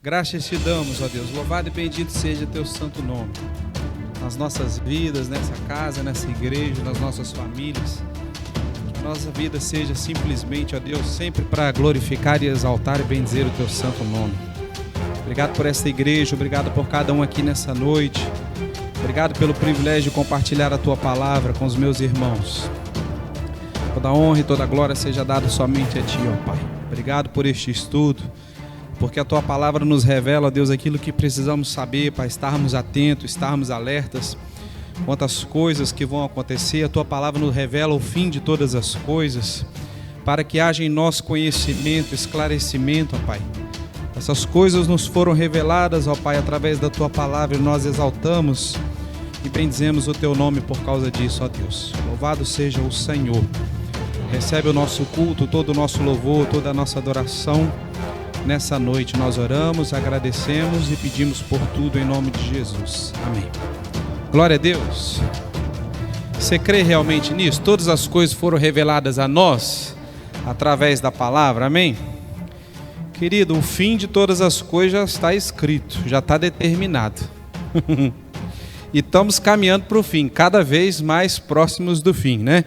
Graças te damos, ó Deus, louvado e bendito seja teu santo nome, nas nossas vidas, nessa casa, nessa igreja, nas nossas famílias, que nossa vida seja simplesmente, ó Deus, sempre para glorificar e exaltar e bendizer o teu santo nome. Obrigado por essa igreja, obrigado por cada um aqui nessa noite, obrigado pelo privilégio de compartilhar a tua palavra com os meus irmãos. Toda honra e toda glória seja dada somente a ti, ó Pai. Obrigado por este estudo, porque a tua palavra nos revela, ó Deus, aquilo que precisamos saber para estarmos atentos, estarmos alertas quanto às coisas que vão acontecer. A tua palavra nos revela o fim de todas as coisas, para que haja em nós conhecimento, esclarecimento, ó Pai. Essas coisas nos foram reveladas, ó Pai, através da tua palavra, e nós exaltamos e bendizemos o teu nome por causa disso, ó Deus. Louvado seja o Senhor. Recebe o nosso culto, todo o nosso louvor, toda a nossa adoração. Nessa noite nós oramos, agradecemos e pedimos por tudo em nome de Jesus. Amém. Glória a Deus. Você crê realmente nisso? Todas as coisas foram reveladas a nós através da palavra, amém? Querido, o fim de todas as coisas já está escrito, já está determinado. E estamos caminhando para o fim, cada vez mais próximos do fim, né?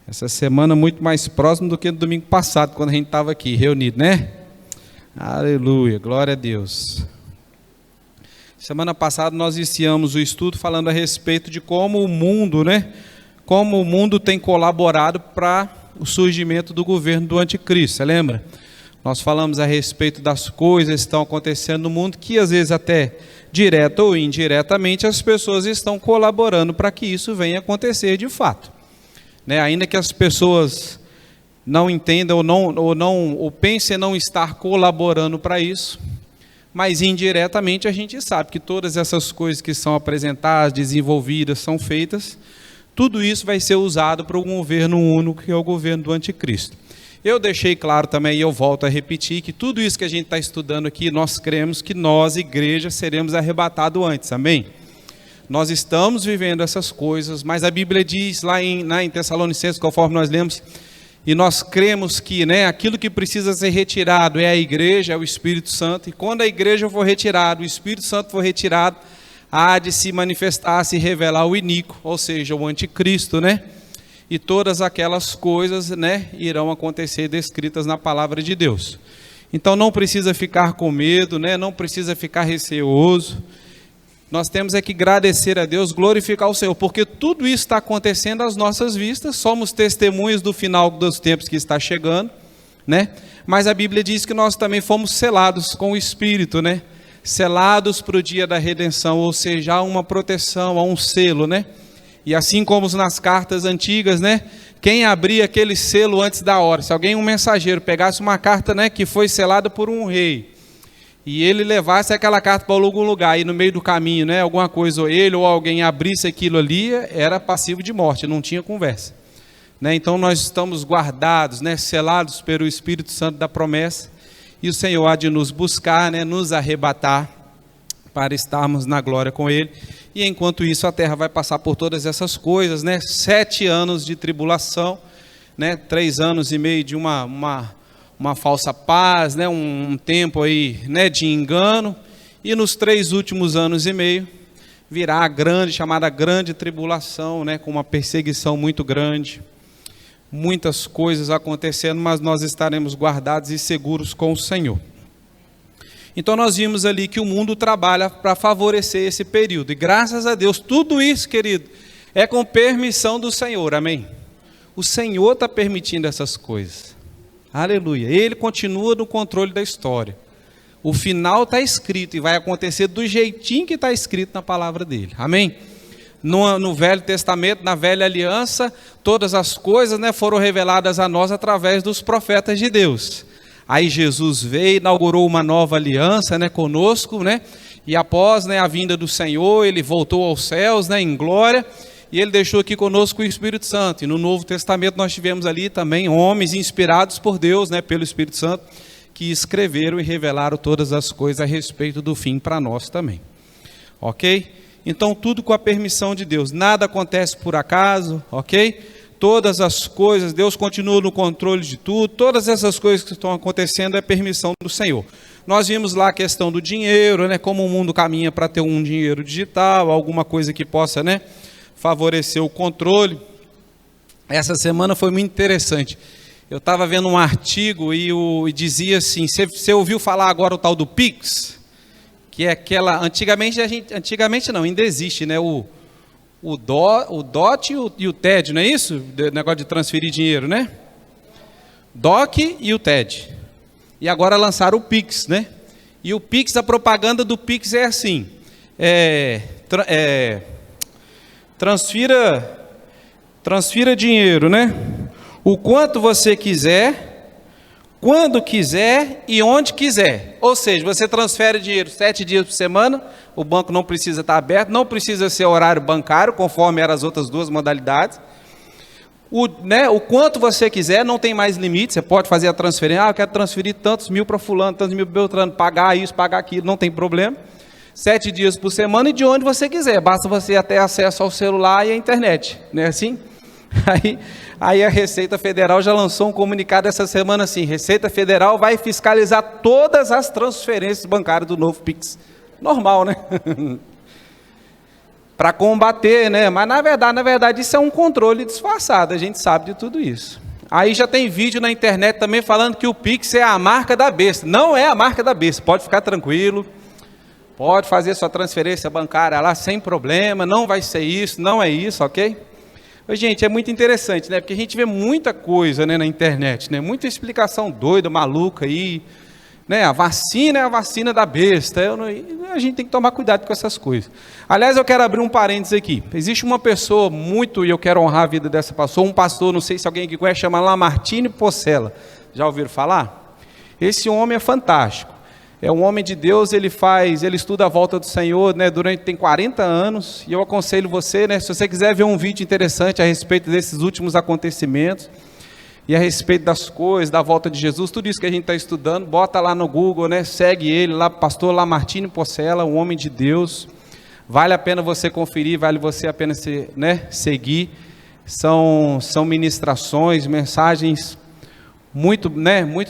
Essa semana muito mais próximo do que no domingo passado, quando a gente estava aqui reunido, né? Aleluia, glória a Deus. Semana passada nós iniciamos o estudo falando a respeito de como o mundo, né? Como o mundo tem colaborado para o surgimento do governo do anticristo, você lembra? Nós falamos a respeito das coisas que estão acontecendo no mundo, que às vezes até direta ou indiretamente as pessoas estão colaborando para que isso venha acontecer de fato. Né? Ainda que as pessoas não entendam ou pensem em não estar colaborando para isso, mas indiretamente a gente sabe que todas essas coisas que são apresentadas, desenvolvidas, são feitas, tudo isso vai ser usado para um governo único, que é o governo do anticristo. Eu deixei claro também, e eu volto a repetir, que tudo isso que a gente está estudando aqui, nós cremos que nós, igreja, seremos arrebatados antes, amém? Nós estamos vivendo essas coisas, mas a Bíblia diz lá em Tessalonicenses, conforme nós lemos, e nós cremos que, né, aquilo que precisa ser retirado é a igreja, é o Espírito Santo, e quando a igreja for retirada, o Espírito Santo for retirado, há de se manifestar, se revelar o iníquo, ou seja, o anticristo, né? E todas aquelas coisas, né, irão acontecer descritas na palavra de Deus. Então não precisa ficar com medo, né, não precisa ficar receoso. Nós temos é que agradecer a Deus, glorificar o Senhor, porque tudo isso está acontecendo às nossas vistas, somos testemunhas do final dos tempos que está chegando, né? Mas a Bíblia diz que nós também fomos selados com o Espírito, né? Selados para o dia da redenção, ou seja, há uma proteção, há um selo, né? E assim como nas cartas antigas, né? Quem abria aquele selo antes da hora, se alguém, um mensageiro, pegasse uma carta, né, que foi selada por um rei, e ele levasse aquela carta para algum lugar, e no meio do caminho, né, alguma coisa, ou ele ou alguém abrisse aquilo ali, era passivo de morte, não tinha conversa. Né? Então nós estamos guardados, né, selados pelo Espírito Santo da promessa, e o Senhor há de nos buscar, né, nos arrebatar, para estarmos na glória com Ele. E enquanto isso a terra vai passar por todas essas coisas, né? 7 anos de tribulação, né? 3 anos e meio de uma falsa paz, né? Um tempo aí, né, de engano, e nos 3 últimos anos e meio virá a grande, chamada grande tribulação, né? Com uma perseguição muito grande, muitas coisas acontecendo, mas nós estaremos guardados e seguros com o Senhor. Então nós vimos ali que o mundo trabalha para favorecer esse período, e graças a Deus, tudo isso, querido, é com permissão do Senhor, amém? O Senhor está permitindo essas coisas, aleluia, Ele continua no controle da história, o final está escrito, e vai acontecer do jeitinho que está escrito na palavra dEle, amém? No Velho Testamento, na Velha Aliança, todas as coisas, né, foram reveladas a nós através dos profetas de Deus. Aí Jesus veio, inaugurou uma nova aliança, né, conosco, né, e após, né, a vinda do Senhor, Ele voltou aos céus, né, em glória, e Ele deixou aqui conosco o Espírito Santo. E no Novo Testamento nós tivemos ali também homens inspirados por Deus, né, pelo Espírito Santo, que escreveram e revelaram todas as coisas a respeito do fim para nós também. Ok? Então tudo com a permissão de Deus, nada acontece por acaso, ok? Todas as coisas, Deus continua no controle de tudo, todas essas coisas que estão acontecendo é permissão do Senhor. Nós vimos lá a questão do dinheiro, né? Como o mundo caminha para ter um dinheiro digital, alguma coisa que possa, né, favorecer o controle. Essa semana foi muito interessante. Eu estava vendo um artigo e dizia assim, você ouviu falar agora o tal do Pix? Que é aquela, antigamente não, ainda existe, né? O DOT e o TED, não é isso? O negócio de transferir dinheiro, né? DOC e o TED. E agora lançaram o Pix, né? E o Pix, a propaganda do Pix é assim, transfira dinheiro, né? O quanto você quiser, quando quiser e onde quiser. Ou seja, você transfere dinheiro 7 dias por semana, o banco não precisa estar aberto, não precisa ser horário bancário, conforme eram as outras duas modalidades. O quanto você quiser, não tem mais limite, você pode fazer a transferência, eu quero transferir tantos mil para fulano, tantos mil para Beltrano, pagar isso, pagar aquilo, não tem problema. 7 dias por semana e de onde você quiser, basta você ter acesso ao celular e à internet, não é assim? Aí a Receita Federal já lançou um comunicado essa semana assim, Receita Federal vai fiscalizar todas as transferências bancárias do novo Pix. Normal, né? Para combater, né? Mas na verdade isso é um controle disfarçado, a gente sabe de tudo isso. Aí já tem vídeo na internet também falando que o Pix é a marca da besta. Não é a marca da besta, pode ficar tranquilo, pode fazer sua transferência bancária lá sem problema, não vai ser isso, não é isso, ok? Gente, é muito interessante, né? Porque a gente vê muita coisa, né, na internet, né? Muita explicação doida, maluca aí, né? A vacina é a vacina da besta. A gente tem que tomar cuidado com essas coisas. Aliás, eu quero abrir um parênteses aqui. Existe uma pessoa e eu quero honrar a vida dessa pessoa, um pastor, não sei se alguém aqui conhece, chama Lamartine Possela. Já ouviram falar? Esse homem é fantástico. É um homem de Deus, ele estuda a volta do Senhor, né, tem 40 anos, e eu aconselho você, né, se você quiser ver um vídeo interessante a respeito desses últimos acontecimentos, e a respeito das coisas, da volta de Jesus, tudo isso que a gente está estudando, bota lá no Google, né, segue ele, lá, pastor Lamartine Possela, um homem de Deus, vale a pena você conferir, vale você a pena seguir, são ministrações, mensagens muito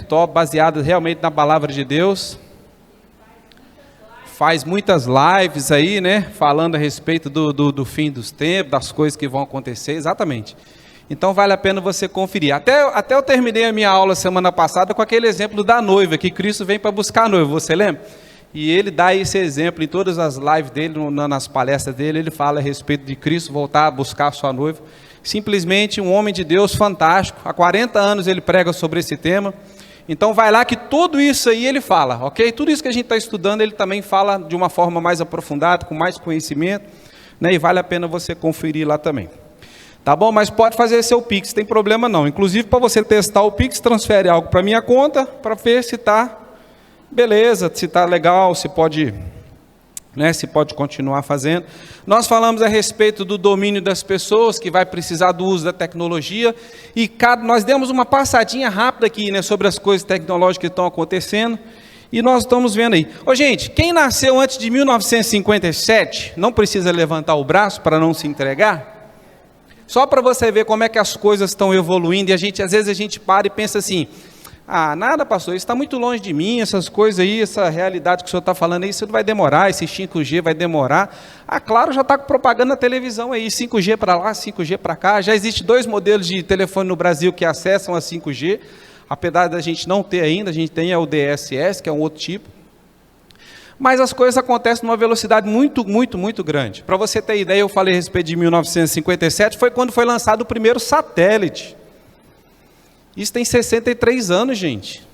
top, baseadas realmente na palavra de Deus. Faz muitas lives aí, né, falando a respeito do fim dos tempos, das coisas que vão acontecer, exatamente. Então vale a pena você conferir. Até eu terminei a minha aula semana passada com aquele exemplo da noiva, que Cristo vem para buscar a noiva, você lembra? E ele dá esse exemplo em todas as lives dele, nas palestras dele, ele fala a respeito de Cristo voltar a buscar a sua noiva. Simplesmente um homem de Deus fantástico, há 40 anos ele prega sobre esse tema. Então vai lá que tudo isso aí ele fala, ok? Tudo isso que a gente está estudando, ele também fala de uma forma mais aprofundada, com mais conhecimento, né? E vale a pena você conferir lá também. Tá bom? Mas pode fazer seu Pix, tem problema não. Inclusive, para você testar o Pix, transfere algo para minha conta, para ver se está beleza, se está legal, se pode continuar fazendo. Nós falamos a respeito do domínio das pessoas, que vai precisar do uso da tecnologia, e nós demos uma passadinha rápida aqui, né, sobre as coisas tecnológicas que estão acontecendo, e nós estamos vendo aí. Gente, quem nasceu antes de 1957, não precisa levantar o braço para não se entregar? Só para você ver como é que as coisas estão evoluindo, e às vezes a gente para e pensa assim, nada, pastor, isso está muito longe de mim, essas coisas aí, essa realidade que o senhor está falando aí, isso não vai demorar, esse 5G vai demorar. Claro, já está com propaganda na televisão aí, 5G para lá, 5G para cá, já existe 2 modelos de telefone no Brasil que acessam a 5G, apesar da gente não ter ainda, a gente tem o DSS, que é um outro tipo. Mas as coisas acontecem numa velocidade muito, muito, muito grande. Para você ter ideia, eu falei a respeito de 1957, foi quando foi lançado o primeiro satélite. Isso tem 63 anos, gente.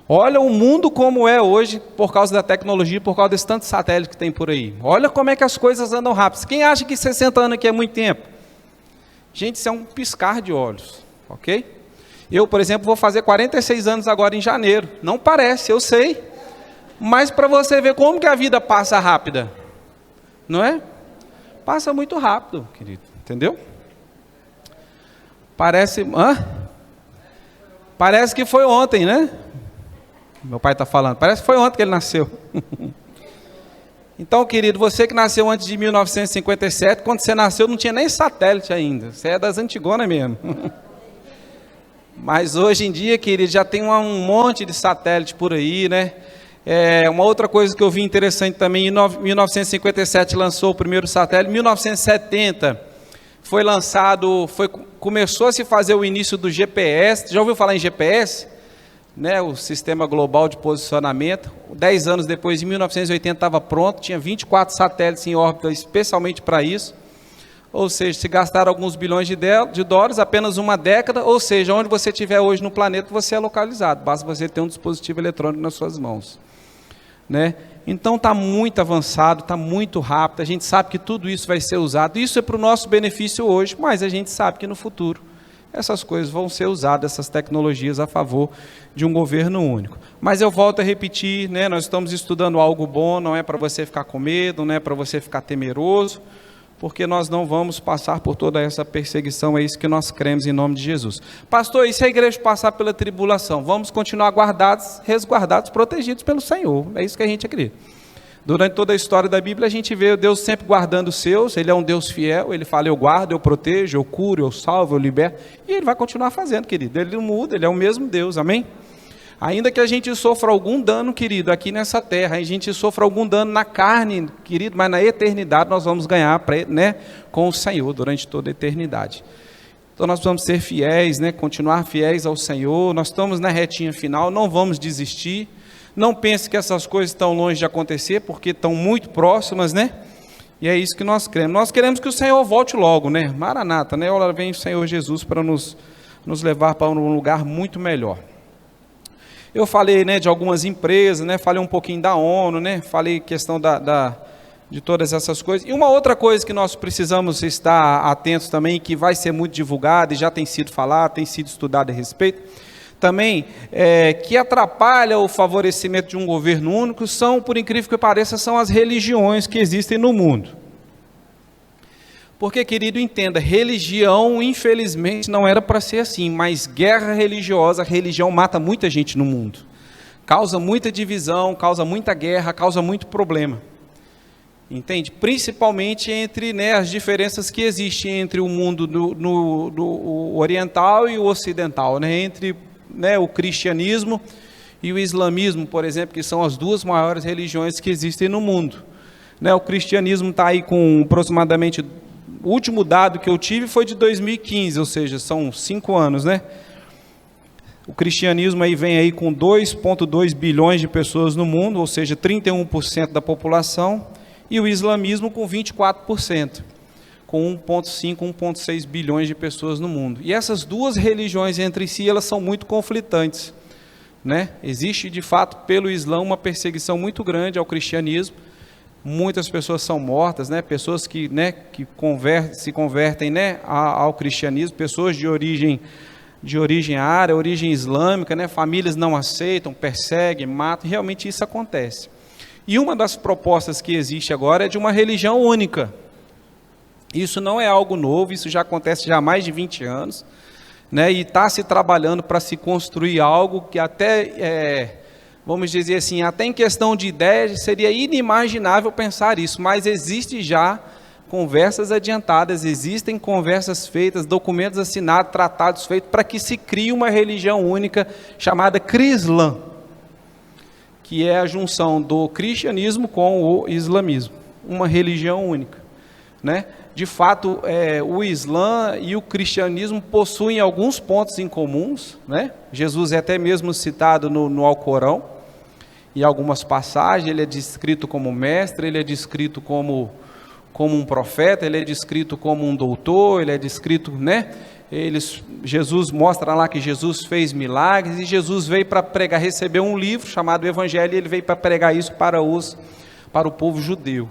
Olha o mundo como é hoje, por causa da tecnologia, por causa desse tanto satélite que tem por aí. Olha como é que as coisas andam rápido. Quem acha que 60 anos aqui é muito tempo? Gente, isso é um piscar de olhos, ok? Eu, por exemplo, vou fazer 46 anos agora em janeiro. Não parece, eu sei. Mas para você ver como que a vida passa rápida, não é? Passa muito rápido, querido, entendeu? Parece que foi ontem, né? Meu pai está falando, parece que foi ontem que ele nasceu. Então, querido, você que nasceu antes de 1957, quando você nasceu não tinha nem satélite ainda, você é das antigonas mesmo. Mas hoje em dia, querido, já tem um monte de satélite por aí, né? Uma outra coisa que eu vi interessante também, em 1957 lançou o primeiro satélite, em 1970 foi lançado, começou a se fazer o início do GPS. Já ouviu falar em GPS? Né, o Sistema Global de Posicionamento. 10 anos depois, em 1980, estava pronto, tinha 24 satélites em órbita especialmente para isso. Ou seja, se gastaram alguns bilhões de dólares, apenas uma década, ou seja, onde você estiver hoje no planeta, você é localizado, basta você ter um dispositivo eletrônico nas suas mãos. Né? Então está muito avançado, está muito rápido, a gente sabe que tudo isso vai ser usado, isso é para o nosso benefício hoje, mas a gente sabe que no futuro essas coisas vão ser usadas, essas tecnologias a favor de um governo único. Mas eu volto a repetir, né, nós estamos estudando algo bom, não é para você ficar com medo, não é para você ficar temeroso, porque nós não vamos passar por toda essa perseguição, é isso que nós cremos em nome de Jesus. Pastor, e se a igreja passar pela tribulação? Vamos continuar guardados, resguardados, protegidos pelo Senhor, é isso que a gente acredita. Durante toda a história da Bíblia, a gente vê Deus sempre guardando os seus, Ele é um Deus fiel, Ele fala, eu guardo, eu protejo, eu curo, eu salvo, eu liberto, e Ele vai continuar fazendo, querido, Ele não muda, Ele é o mesmo Deus, amém? Ainda que a gente sofra algum dano, querido, aqui nessa terra, a gente sofra algum dano na carne, querido, mas na eternidade nós vamos ganhar, né, com o Senhor durante toda a eternidade. Então nós precisamos ser fiéis, né, continuar fiéis ao Senhor, nós estamos na retinha final, não vamos desistir, não pense que essas coisas estão longe de acontecer, porque estão muito próximas, né, e é isso que nós queremos. Nós queremos que o Senhor volte logo, né, Maranata, né, ora vem o Senhor Jesus para nos levar para um lugar muito melhor. Eu falei, né, de algumas empresas, né, falei um pouquinho da ONU, né, falei questão de todas essas coisas. E uma outra coisa que nós precisamos estar atentos também, que vai ser muito divulgada e já tem sido falado, tem sido estudado a respeito, também, que atrapalha o favorecimento de um governo único, são, por incrível que pareça, são as religiões que existem no mundo. Porque, querido, entenda, religião, infelizmente, não era para ser assim, mas guerra religiosa, a religião mata muita gente no mundo. Causa muita divisão, causa muita guerra, causa muito problema. Entende? Principalmente entre, né, as diferenças que existem entre o mundo do oriental e o ocidental, né, entre, né, o cristianismo e o islamismo, por exemplo, que são as duas maiores religiões que existem no mundo. Né, o cristianismo está aí com aproximadamente... O último dado que eu tive foi de 2015, ou seja, são 5 anos, né? O cristianismo aí vem aí com 2,2 bilhões de pessoas no mundo, ou seja, 31% da população, e o islamismo com 24%, com 1,5, 1,6 bilhões de pessoas no mundo. E essas duas religiões entre si, elas são muito conflitantes, né? Existe, de fato, pelo Islã, uma perseguição muito grande ao cristianismo. Muitas pessoas são mortas, né? Pessoas que, né, se convertem, né, ao cristianismo, pessoas de origem árabe, origem islâmica, né? Famílias não aceitam, perseguem, matam, realmente isso acontece. E uma das propostas que existe agora é de uma religião única. Isso não é algo novo, isso já acontece já há mais de 20 anos, né? E está se trabalhando para se construir algo que até... vamos dizer assim, até em questão de ideias, seria inimaginável pensar isso, mas existe já conversas adiantadas, existem conversas feitas, documentos assinados, tratados feitos, para que se crie uma religião única chamada Crislã, que é a junção do cristianismo com o islamismo, uma religião única, né? De fato, o Islã e o cristianismo possuem alguns pontos em comuns, né? Jesus é até mesmo citado no Alcorão, em algumas passagens, ele é descrito como mestre, ele é descrito como um profeta, ele é descrito como um doutor, ele é descrito, né? Jesus mostra lá que Jesus fez milagres, e Jesus veio para pregar, recebeu um livro chamado Evangelho, e ele veio para pregar isso para o povo judeu.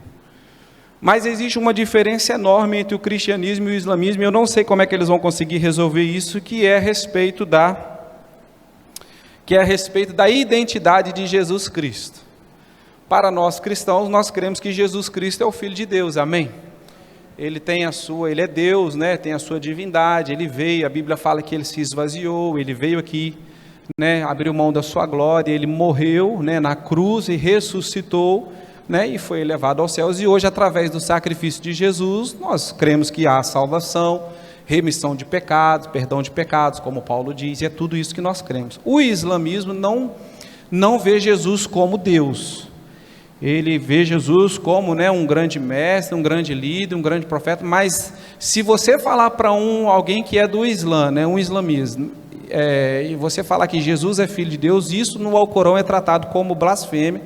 Mas existe uma diferença enorme entre o cristianismo e o islamismo, e eu não sei como é que eles vão conseguir resolver isso, que é a respeito da identidade de Jesus Cristo. Para nós cristãos, nós cremos que Jesus Cristo é o Filho de Deus, amém? Ele é Deus, né? Tem a sua divindade, ele veio, a Bíblia fala que ele se esvaziou, ele veio aqui, né? Abriu mão da sua glória, ele morreu, né, na cruz e ressuscitou, né, e foi elevado aos céus, e hoje, através do sacrifício de Jesus, nós cremos que há salvação, remissão de pecados, perdão de pecados, como Paulo diz, e é tudo isso que nós cremos. O islamismo não vê Jesus como Deus. Ele vê Jesus como, né, um grande mestre, um grande líder, um grande profeta. Mas se você falar para alguém que é do Islã, né, um islamismo, e você falar que Jesus é filho de Deus, isso no Alcorão é tratado como blasfêmia,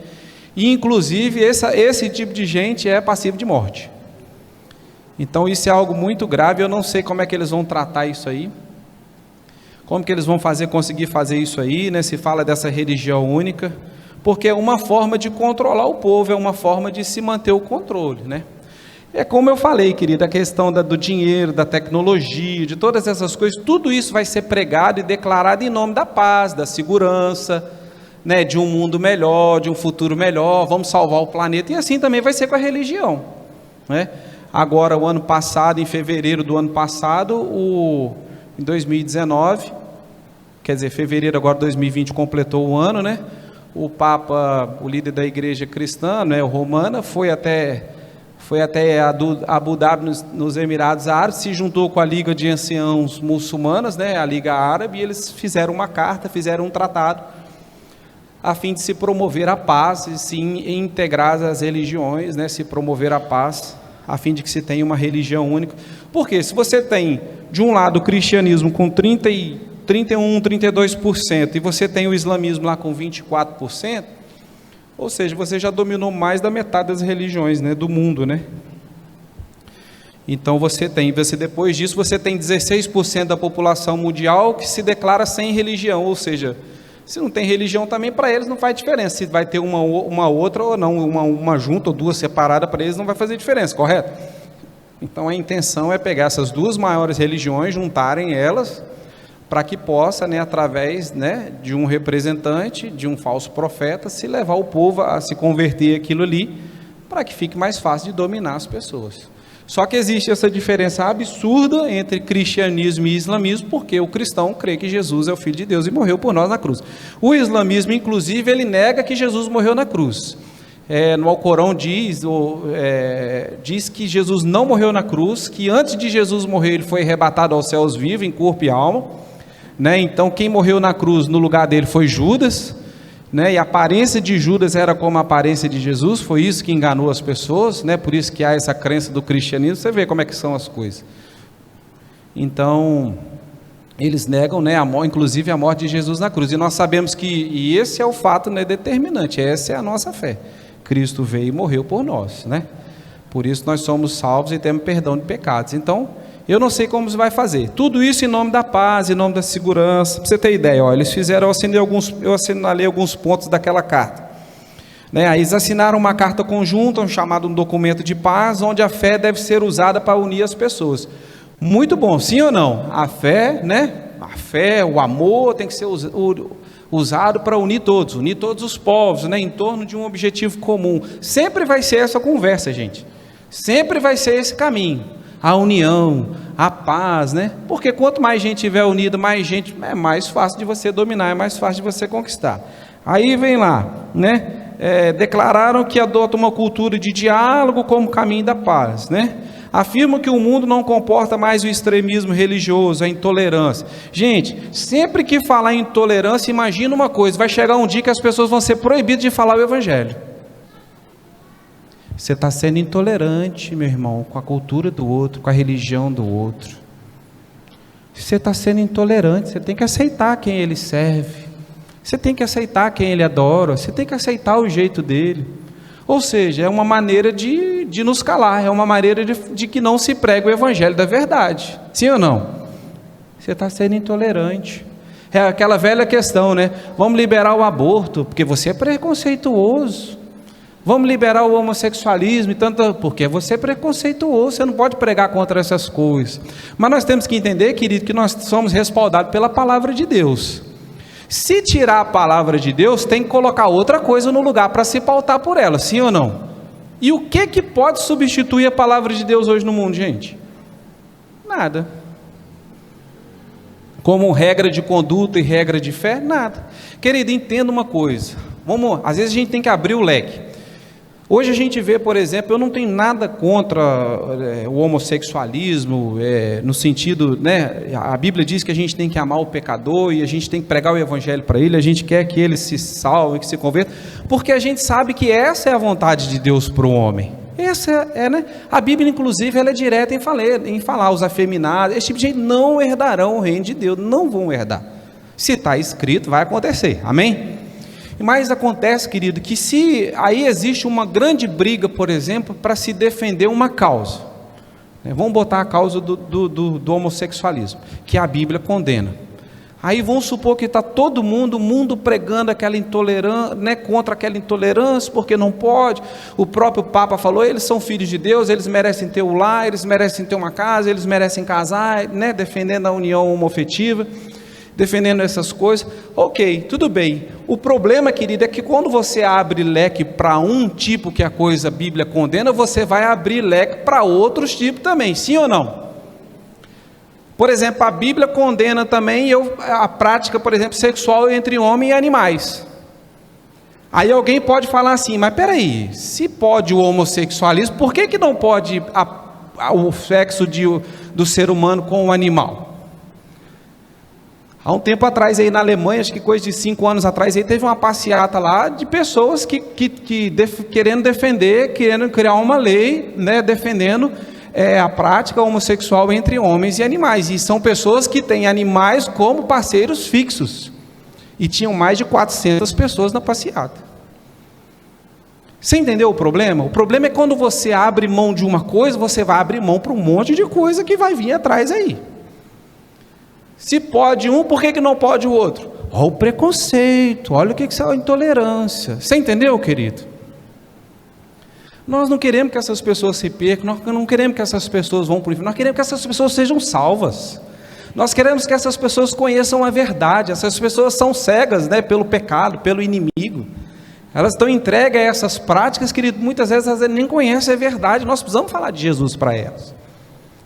e inclusive esse tipo de gente é passivo de morte. Então isso é algo muito grave. Eu não sei como é que eles vão tratar isso aí, como que eles vão conseguir fazer isso aí, né? Se fala dessa religião única, porque é uma forma de controlar o povo, é uma forma de se manter o controle, né? É como eu falei, querida, a questão do dinheiro, da tecnologia, de todas essas coisas, tudo isso vai ser pregado e declarado em nome da paz, da segurança, né, de um mundo melhor, de um futuro melhor, vamos salvar o planeta, e assim também vai ser com a religião, né? Agora, o ano passado, em fevereiro do ano passado, em 2019, quer dizer, fevereiro agora de 2020 completou o ano, né? O Papa, o líder da igreja cristã, né, o romana, foi até Abu Dhabi, nos Emirados Árabes, se juntou com a Liga de Anciãos Muçulmanas, né, a Liga Árabe, e eles fizeram uma carta, fizeram um tratado, a fim de se promover a paz, e se integrar as religiões, né, se promover a paz, a fim de que se tenha uma religião única. Porque se você tem, de um lado, o cristianismo com 31%, 32%, e você tem o islamismo lá com 24%, ou seja, você já dominou mais da metade das religiões, né, do mundo, né? Então depois disso, você tem 16% da população mundial que se declara sem religião, ou seja, se não tem religião também, para eles não faz diferença, se vai ter uma outra ou não, uma junta ou duas separadas, para eles não vai fazer diferença, correto? Então a intenção é pegar essas duas maiores religiões, juntarem elas, para que possa, né, através, né, de um representante, de um falso profeta, se levar o povo a se converter aquilo ali, para que fique mais fácil de dominar as pessoas. Só que existe essa diferença absurda entre cristianismo e islamismo, porque o cristão crê que Jesus é o Filho de Deus e morreu por nós na cruz. O islamismo, inclusive, ele nega que Jesus morreu na cruz. No Alcorão diz que Jesus não morreu na cruz, que antes de Jesus morrer ele foi arrebatado aos céus vivos em corpo e alma, né? Então quem morreu na cruz no lugar dele foi Judas, né? E a aparência de Judas era como a aparência de Jesus, foi isso que enganou as pessoas, né? Por isso que há essa crença do cristianismo. Você vê como é que são as coisas. Então eles negam, né, inclusive a morte de Jesus na cruz, e nós sabemos que esse é o fato, né, determinante, essa é a nossa fé. Cristo veio e morreu por nós, né? Por isso nós somos salvos e temos perdão de pecados. Então, eu não sei como você vai fazer. Tudo isso em nome da paz, em nome da segurança. Para você ter ideia, eles fizeram, eu assinalei alguns pontos daquela carta. Né? Aí eles assinaram uma carta conjunta, chamado um documento de paz, onde a fé deve ser usada para unir as pessoas. Muito bom, sim ou não? A fé, né? A fé, o amor tem que ser usado para unir todos os povos, né, em torno de um objetivo comum. Sempre vai ser essa conversa, gente. Sempre vai ser esse caminho. A união, a paz, né? Porque quanto mais gente tiver unida, mais gente, é mais fácil de você dominar, é mais fácil de você conquistar. Aí vem lá, né? Declararam que adotam uma cultura de diálogo como caminho da paz, né? Afirmam que o mundo não comporta mais o extremismo religioso, a intolerância. Gente, sempre que falar em intolerância, imagina uma coisa, vai chegar um dia que as pessoas vão ser proibidas de falar o evangelho. Você está sendo intolerante, meu irmão, com a cultura do outro, com a religião do outro. Você está sendo intolerante, você tem que aceitar quem ele serve, você tem que aceitar quem ele adora, você tem que aceitar o jeito dele. Ou seja, é uma maneira de nos calar, é uma maneira de que não se prega o evangelho da verdade. Sim ou não? Você está sendo intolerante. É aquela velha questão, né? Vamos liberar o aborto, porque você é preconceituoso. Vamos liberar o homossexualismo, porque você é preconceituoso, você não pode pregar contra essas coisas. Mas nós temos que entender, querido, que nós somos respaldados pela palavra de Deus. Se tirar a palavra de Deus, tem que colocar outra coisa no lugar para se pautar por ela, sim ou não? E o que pode substituir a palavra de Deus hoje no mundo, gente? Nada. Como regra de conduta e regra de fé? Nada. Querido, entenda uma coisa. Às vezes a gente tem que abrir o leque. Hoje a gente vê, por exemplo, eu não tenho nada contra o homossexualismo, no sentido, né, a Bíblia diz que a gente tem que amar o pecador e a gente tem que pregar o evangelho para ele, a gente quer que ele se salve, que se converta, porque a gente sabe que essa é a vontade de Deus para o homem. Essa né? A Bíblia, inclusive, ela é direta em falar, os afeminados, esse tipo de gente não herdarão o reino de Deus, não vão herdar. Se está escrito, vai acontecer, amém? Mas acontece, querido, que se aí existe uma grande briga, por exemplo, para se defender uma causa, né? Vamos botar a causa do homossexualismo, que a Bíblia condena. Aí vamos supor que está todo mundo, o mundo pregando aquela intolerância, né, contra aquela intolerância, porque não pode. O próprio Papa falou, eles são filhos de Deus, eles merecem ter o lar, eles merecem ter uma casa, eles merecem casar, né, defendendo a união homoafetiva, defendendo essas coisas. Ok, tudo bem. O problema, querido, é que quando você abre leque para um tipo que a coisa a Bíblia condena, você vai abrir leque para outros tipos também, sim ou não? Por exemplo, a Bíblia condena também a prática, por exemplo, sexual entre homem e animais. Aí alguém pode falar assim, mas peraí, se pode o homossexualismo, por que não pode o sexo do ser humano com o animal? Há um tempo atrás, aí na Alemanha, acho que coisa de 5 anos atrás, aí teve uma passeata lá de pessoas querendo defender, querendo criar uma lei, né, defendendo a prática homossexual entre homens e animais. E são pessoas que têm animais como parceiros fixos. E tinham mais de 400 pessoas na passeata. Você entendeu o problema? O problema é quando você abre mão de uma coisa, você vai abrir mão para um monte de coisa que vai vir atrás aí. Se pode um, por que não pode o outro? Olha o preconceito, olha o que é a intolerância. Você entendeu, querido? Nós não queremos que essas pessoas se percam, nós não queremos que essas pessoas vão para o inferno, nós queremos que essas pessoas sejam salvas. Nós queremos que essas pessoas conheçam a verdade. Essas pessoas são cegas, né, pelo pecado, pelo inimigo. Elas estão entregues a essas práticas, querido, muitas vezes elas nem conhecem a verdade. Nós precisamos falar de Jesus para elas.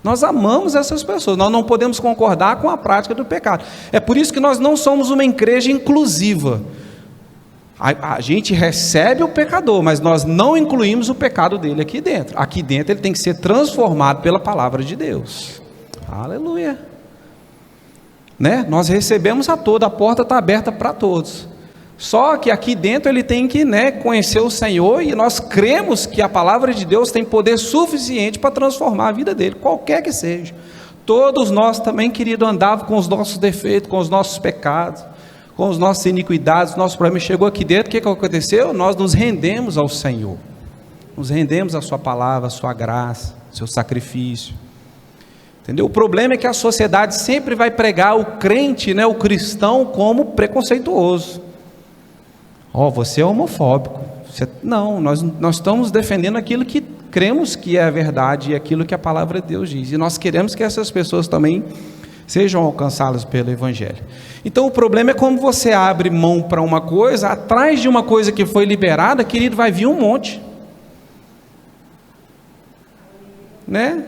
Nós amamos essas pessoas, nós não podemos concordar com a prática do pecado. É por isso que nós não somos uma igreja inclusiva. A gente recebe o pecador, mas nós não incluímos o pecado dele aqui dentro. Aqui dentro ele tem que ser transformado pela palavra de Deus. Aleluia. Né? Nós recebemos a porta está aberta para todos. Só que aqui dentro ele tem que, né, conhecer o Senhor, e nós cremos que a palavra de Deus tem poder suficiente para transformar a vida dele, qualquer que seja. Todos nós também, querido, andávamos com os nossos defeitos, com os nossos pecados, com as nossas iniquidades, os nossos problemas. Chegou aqui dentro, o que aconteceu? Nós nos rendemos ao Senhor, nos rendemos à sua palavra, à sua graça, ao seu sacrifício. Entendeu? O problema é que a sociedade sempre vai pregar o crente, né, o cristão, como preconceituoso. Você é homofóbico. Não, nós estamos defendendo aquilo que cremos que é a verdade e aquilo que a palavra de Deus diz. E nós queremos que essas pessoas também sejam alcançadas pelo Evangelho. Então o problema é quando você abre mão para uma coisa, atrás de uma coisa que foi liberada, querido, vai vir um monte. Né?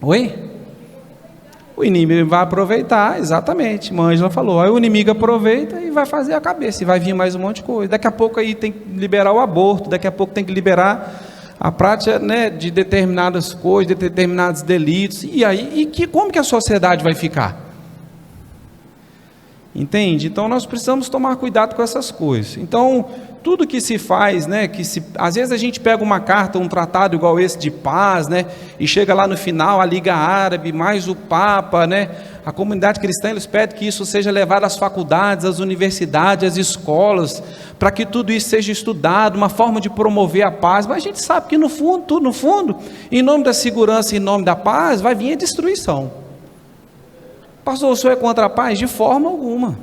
Oi? O inimigo vai aproveitar, exatamente, Ângela falou, aí o inimigo aproveita e vai fazer a cabeça, e vai vir mais um monte de coisa. Daqui a pouco aí tem que liberar o aborto, daqui a pouco tem que liberar a prática, né, de determinadas coisas, de determinados delitos, e aí, como que a sociedade vai ficar? Entende? Então nós precisamos tomar cuidado com essas coisas. Então, tudo que se faz, né, às vezes a gente pega uma carta, um tratado igual esse de paz, né, e chega lá no final a Liga Árabe, mais o Papa, né, a comunidade cristã, eles pedem que isso seja levado às faculdades, às universidades, às escolas, para que tudo isso seja estudado, uma forma de promover a paz. Mas a gente sabe que no fundo, em nome da segurança e em nome da paz, vai vir a destruição. Pastor, o senhor é contra a paz? De forma alguma.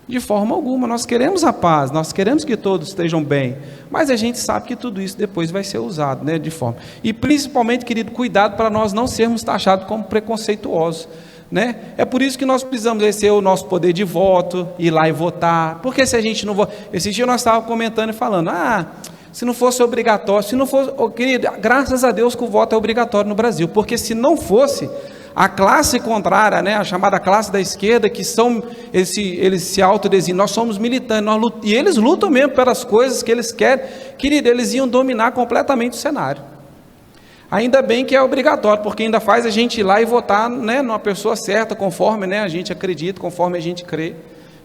De forma alguma. Nós queremos a paz, nós queremos que todos estejam bem, mas a gente sabe que tudo isso depois vai ser usado, né, de forma. E principalmente, querido, cuidado para nós não sermos taxados como preconceituosos, né? É por isso que nós precisamos exercer o nosso poder de voto, ir lá e votar. Porque se a gente não votar, esse dia nós estávamos comentando e falando, se não fosse obrigatório, se não fosse, querido, graças a Deus que o voto é obrigatório no Brasil, porque se não fosse, A classe contrária, né, a chamada classe da esquerda, que são, eles se autodesignam, nós somos militantes, e eles lutam mesmo pelas coisas que eles querem. Querido, eles iam dominar completamente o cenário. Ainda bem que é obrigatório, porque ainda faz a gente ir lá e votar, né, numa pessoa certa, conforme, né, a gente acredita, conforme a gente crê,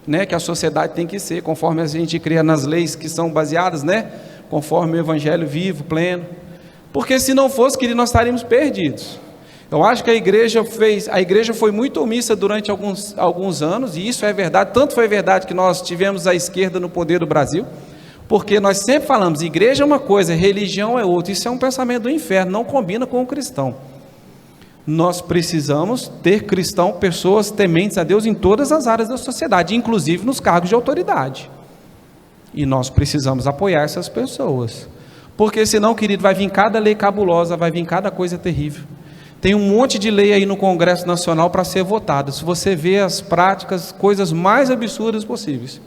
né, que a sociedade tem que ser, conforme a gente crê nas leis que são baseadas, né, conforme o evangelho vivo, pleno. Porque se não fosse, querido, nós estaríamos perdidos. Eu acho que a igreja foi muito omissa durante alguns anos, e isso é verdade. Tanto foi verdade que nós tivemos a esquerda no poder do Brasil, porque nós sempre falamos, igreja é uma coisa, religião é outra. Isso é um pensamento do inferno, não combina com o cristão. Nós precisamos ter cristão, pessoas tementes a Deus em todas as áreas da sociedade, inclusive nos cargos de autoridade. E nós precisamos apoiar essas pessoas, porque senão, querido, vai vir cada lei cabulosa, vai vir cada coisa terrível. Tem um monte de lei aí no Congresso Nacional para ser votada. Se você vê as práticas, coisas mais absurdas possíveis,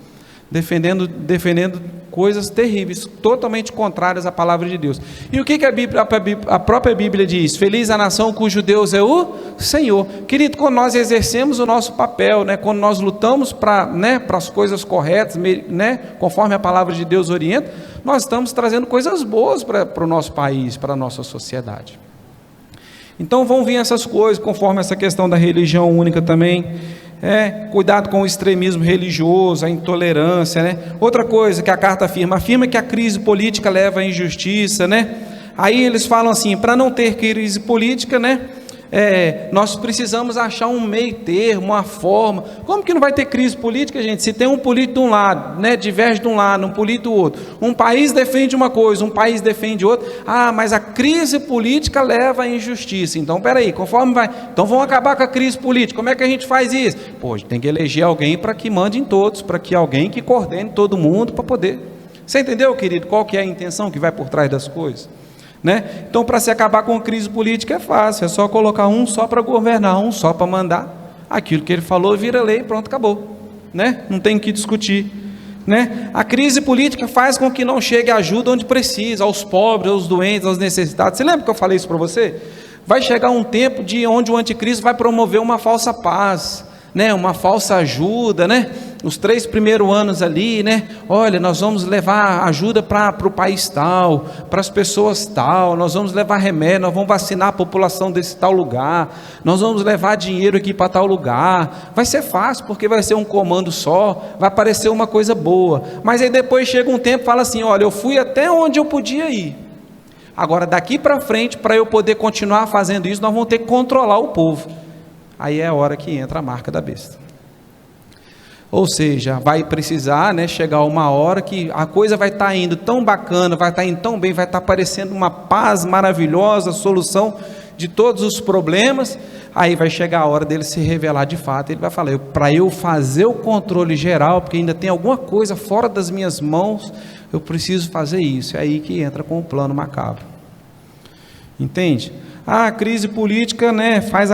defendendo coisas terríveis, totalmente contrárias à palavra de Deus. E o que a própria Bíblia diz? Feliz a nação cujo Deus é o Senhor. Querido, quando nós exercemos o nosso papel, né, quando nós lutamos para, né, para as coisas corretas, né, conforme a palavra de Deus orienta, nós estamos trazendo coisas boas para o nosso país, para a nossa sociedade. Então vão vir essas coisas, conforme essa questão da religião única também, cuidado com o extremismo religioso, a intolerância, né? Outra coisa que a carta afirma que a crise política leva à injustiça, né? Aí eles falam assim, para não ter crise política, né? Nós precisamos achar um meio termo, uma forma. Como que não vai ter crise política, gente? Se tem um político de um lado, né, diverge de um lado, um político do outro. Um país defende uma coisa, um país defende outra. Ah, mas a crise política leva à injustiça. Então, peraí, conforme vai... Então, vamos acabar com a crise política. Como é que a gente faz isso? Pô, tem que eleger alguém para que mande em todos, para que alguém que coordene todo mundo para poder... Você entendeu, querido, qual que é a intenção que vai por trás das coisas? Né? Então, para se acabar com a crise política é fácil, é só colocar um só para governar, um só para mandar. Aquilo que ele falou vira lei, pronto, acabou, né? Não tem que discutir, né? A crise política faz com que não chegue ajuda onde precisa, aos pobres, aos doentes, aos necessitados. Você lembra que eu falei isso para você? Vai chegar um tempo onde o anticristo vai promover uma falsa paz, né? Uma falsa ajuda, né? Os 3 primeiros anos ali, né? Olha, nós vamos levar ajuda para o país tal, para as pessoas tal, nós vamos levar remédio, nós vamos vacinar a população desse tal lugar, nós vamos levar dinheiro aqui para tal lugar. Vai ser fácil, porque vai ser um comando só, vai parecer uma coisa boa. Mas aí depois chega um tempo e fala assim, olha, eu fui até onde eu podia ir. Agora daqui para frente, para eu poder continuar fazendo isso, nós vamos ter que controlar o povo. Aí é a hora que entra a marca da besta. Ou seja, vai precisar, né, chegar uma hora que a coisa vai estar indo tão bacana, vai estar indo tão bem, vai estar parecendo uma paz maravilhosa, solução de todos os problemas. Aí vai chegar a hora dele se revelar de fato. Ele vai falar, para eu fazer o controle geral, porque ainda tem alguma coisa fora das minhas mãos, eu preciso fazer isso. É aí que entra com o plano macabro. Entende? A crise política, né, faz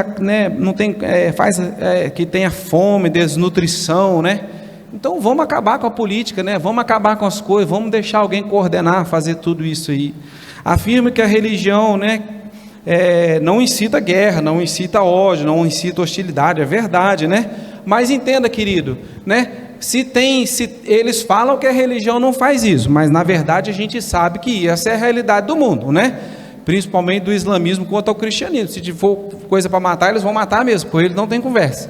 que tenha fome, desnutrição, né? Então vamos acabar com a política, né? Vamos acabar com as coisas, vamos deixar alguém coordenar, fazer tudo isso aí. Afirma que a religião, né, não incita guerra, não incita ódio, não incita hostilidade, é verdade, né? Mas entenda, querido, né? Se eles falam que a religião não faz isso, mas na verdade a gente sabe que essa é a realidade do mundo, né? Principalmente do islamismo quanto ao cristianismo. Se for coisa para matar, eles vão matar mesmo, porque eles não têm conversa,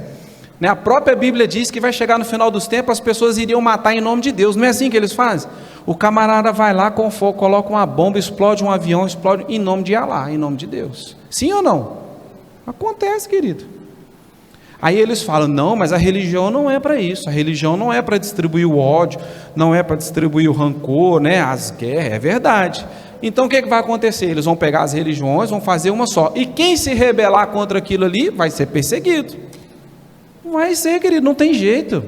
né? A própria Bíblia diz que vai chegar no final dos tempos, as pessoas iriam matar em nome de Deus. Não é assim que eles fazem? O camarada vai lá com fogo, coloca uma bomba, explode um avião, explode em nome de Alá, em nome de Deus. Sim ou não? Acontece, querido. Aí eles falam, não, mas a religião não é para isso, a religião não é para distribuir o ódio, não é para distribuir o rancor, né? As guerras, é verdade. Então o que vai acontecer? Eles vão pegar as religiões, vão fazer uma só, e quem se rebelar contra aquilo ali, vai ser perseguido. Vai ser, querido, não tem jeito,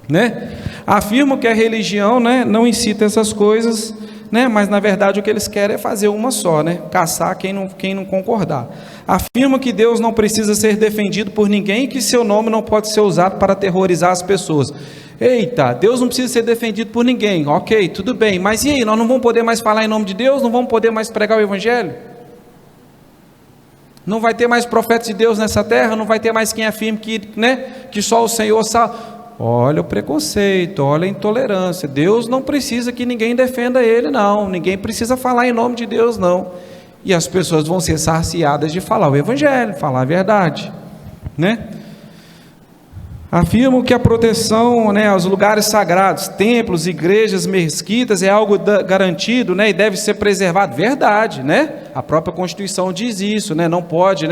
né? Afirmam que a religião, né, não incita essas coisas, né, mas na verdade o que eles querem é fazer uma só, né? Caçar quem não concordar. Afirmam que Deus não precisa ser defendido por ninguém e que seu nome não pode ser usado para aterrorizar as pessoas. Eita, Deus não precisa ser defendido por ninguém, ok, tudo bem, mas e aí, nós não vamos poder mais falar em nome de Deus, não vamos poder mais pregar o Evangelho? Não vai ter mais profetas de Deus nessa terra, não vai ter mais quem afirme que só o Senhor sabe. Olha o preconceito, olha a intolerância. Deus não precisa que ninguém defenda Ele, não. Ninguém precisa falar em nome de Deus, não. E as pessoas vão ser saciadas de falar o Evangelho, falar a verdade, Afirmo que a proteção, aos lugares sagrados, templos, igrejas, mesquitas, é algo garantido, e deve ser preservado. Verdade, A própria Constituição diz isso, Não pode,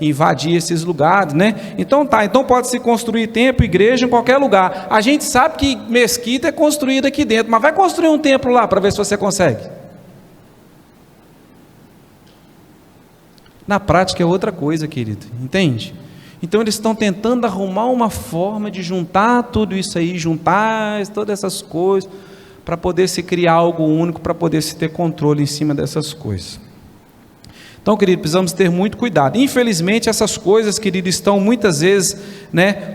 invadir esses lugares, Então pode se construir templo, igreja em qualquer lugar. A gente sabe que mesquita é construída aqui dentro, mas vai construir um templo lá para ver se você consegue. Na prática é outra coisa, querido, entende? Então eles estão tentando arrumar uma forma de juntar tudo isso aí, juntar todas essas coisas, para poder se criar algo único, para poder se ter controle em cima dessas coisas. Então, querido, precisamos ter muito cuidado. Infelizmente, essas coisas, querido, estão muitas vezes,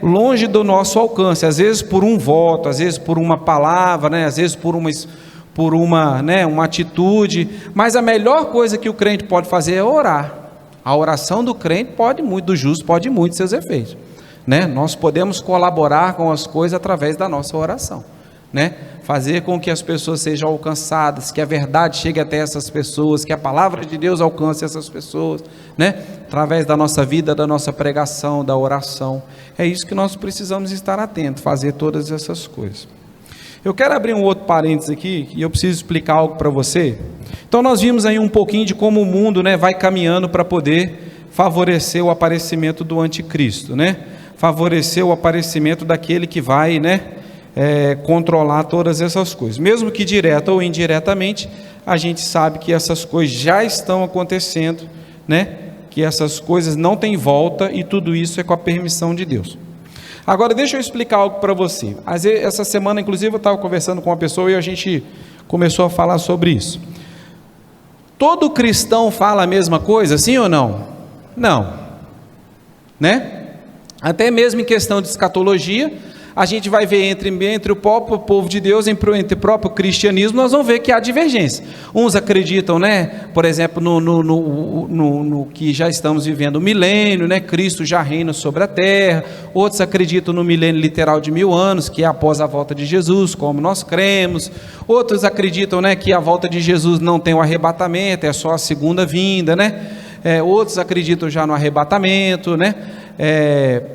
longe do nosso alcance. Às vezes por um voto, às vezes por uma palavra, às vezes por uma atitude. Mas a melhor coisa que o crente pode fazer é orar. A oração do crente do justo pode muito seus efeitos, Nós podemos colaborar com as coisas através da nossa oração, Fazer com que as pessoas sejam alcançadas, que a verdade chegue até essas pessoas, que a palavra de Deus alcance essas pessoas, Através da nossa vida, da nossa pregação, da oração. É isso que nós precisamos estar atentos, fazer todas essas coisas. Eu quero abrir um outro parênteses aqui, e eu preciso explicar algo para você. Então nós vimos aí um pouquinho de como o mundo vai caminhando para poder favorecer o aparecimento do anticristo, favorecer o aparecimento daquele que vai controlar todas essas coisas, mesmo que direta ou indiretamente. A gente sabe que essas coisas já estão acontecendo, que essas coisas não têm volta, e tudo isso é com a permissão de Deus. Agora deixa eu explicar algo para você. Essa semana inclusive eu estava conversando com uma pessoa e a gente começou a falar sobre isso. Todo cristão fala a mesma coisa, sim ou não? Não, Até mesmo em questão de escatologia, a gente vai ver entre o próprio povo de Deus, entre o próprio cristianismo, nós vamos ver que há divergência. Uns acreditam, por exemplo, no que já estamos vivendo o milênio, Cristo já reina sobre a terra. Outros acreditam no milênio literal de 1000 anos, que é após a volta de Jesus, como nós cremos. Outros acreditam, que a volta de Jesus não tem o arrebatamento, é só a segunda vinda, Outros acreditam já no arrebatamento,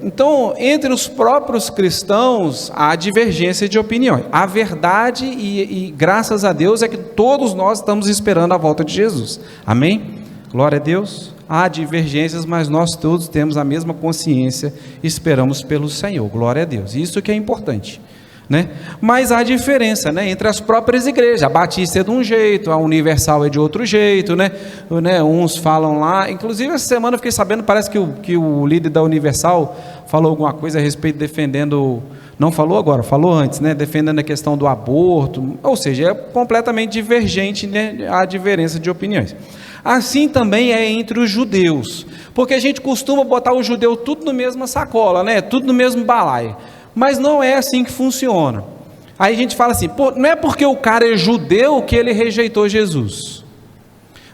Então, entre os próprios cristãos, há divergência de opiniões. A verdade, e graças a Deus, é que todos nós estamos esperando a volta de Jesus. Amém? Glória a Deus. Há divergências, mas nós todos temos a mesma consciência, esperamos pelo Senhor. Glória a Deus. Isso que é importante. Mas há diferença, entre as próprias igrejas. A Batista é de um jeito, a Universal é de outro jeito, Uns falam lá, inclusive essa semana eu fiquei sabendo, parece que o líder da Universal falou alguma coisa a respeito, defendendo, não falou agora, falou antes, defendendo a questão do aborto. Ou seja, é completamente divergente, a diferença de opiniões. Assim também é entre os judeus, porque a gente costuma botar o judeu tudo na mesma sacola, tudo no mesmo balaio. Mas não é assim que funciona. Aí a gente fala assim, não é porque o cara é judeu que ele rejeitou Jesus.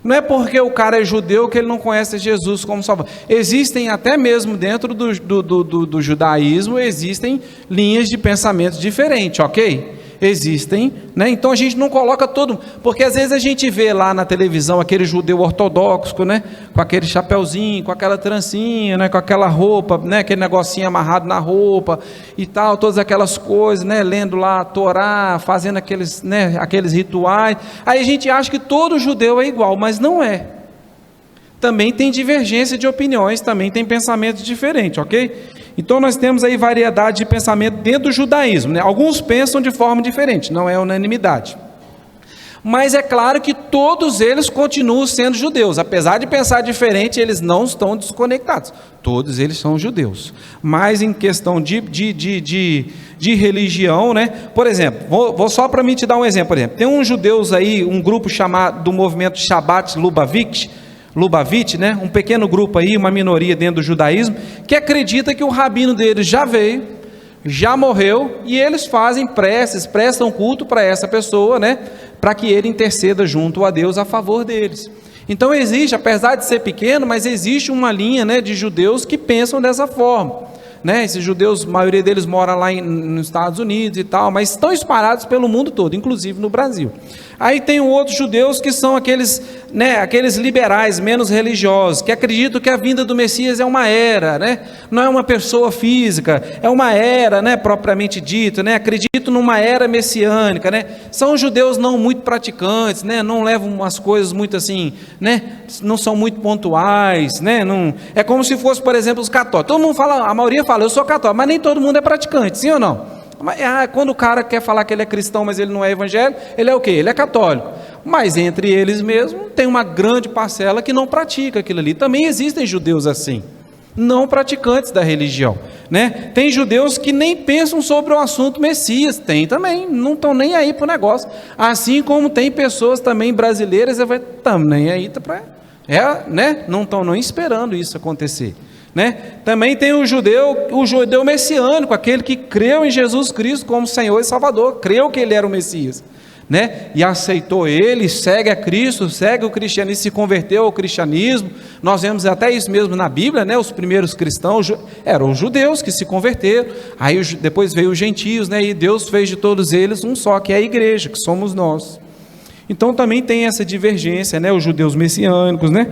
Não é porque o cara é judeu que ele não conhece Jesus como Salvador. Existem até mesmo dentro do judaísmo, existem linhas de pensamento diferentes, ok? Existem, Então a gente não coloca todo, porque às vezes a gente vê lá na televisão aquele judeu ortodoxo, com aquele chapeuzinho, com aquela trancinha, com aquela roupa, aquele negocinho amarrado na roupa e tal, todas aquelas coisas, lendo lá a Torá, fazendo aqueles rituais. Aí a gente acha que todo judeu é igual, mas não é. Também tem divergência de opiniões, também tem pensamentos diferentes, ok? Então nós temos aí variedade de pensamento dentro do judaísmo, Alguns pensam de forma diferente, não é unanimidade. Mas é claro que todos eles continuam sendo judeus, apesar de pensar diferente, eles não estão desconectados. Todos eles são judeus. Mas em questão de religião, Por exemplo, vou só para mim te dar um exemplo, por exemplo, tem uns judeus aí, um grupo chamado do movimento Shabbat Lubavitch, um pequeno grupo aí, uma minoria dentro do judaísmo, que acredita que o rabino deles já veio, já morreu, e eles fazem preces, prestam culto para essa pessoa, para que ele interceda junto a Deus a favor deles. Então existe, apesar de ser pequeno, mas existe uma linha, né, de judeus que pensam dessa forma, né? Esses judeus, a maioria deles mora lá nos Estados Unidos e tal, mas estão espalhados pelo mundo todo, inclusive no Brasil. Aí tem outros judeus que são aqueles, né, aqueles liberais, menos religiosos, que acreditam que a vinda do Messias é uma era, né? Não é uma pessoa física, é uma era, né, propriamente dita, né? Acreditam numa era messiânica, né? São judeus não muito praticantes, né? Não levam as coisas muito assim, né? Não são muito pontuais, né? Não, é como se fosse, por exemplo, os católicos. Todo mundo fala, a maioria fala, eu sou católico, mas nem todo mundo é praticante, sim ou não? Quando o cara quer falar que ele é cristão, mas ele não é evangélico, ele é o quê? Ele é católico. Mas entre eles mesmo, tem uma grande parcela que não pratica aquilo ali. Também existem judeus assim, não praticantes da religião, né? Tem judeus que nem pensam sobre o assunto Messias, tem também, não estão nem aí para o negócio. Assim como tem pessoas também brasileiras, também aí né? Não estão nem esperando isso acontecer. Né? Também tem o judeu messiânico, aquele que creu em Jesus Cristo como Senhor e Salvador, creu que ele era o Messias, né? E aceitou ele, segue a Cristo, segue o cristianismo, se converteu ao cristianismo. Nós vemos até isso mesmo na Bíblia, né? Os primeiros cristãos eram os judeus que se converteram, aí depois veio os gentios, né? E Deus fez de todos eles um só, que é a igreja, que somos nós. Então também tem essa divergência, né? Os judeus messiânicos, né?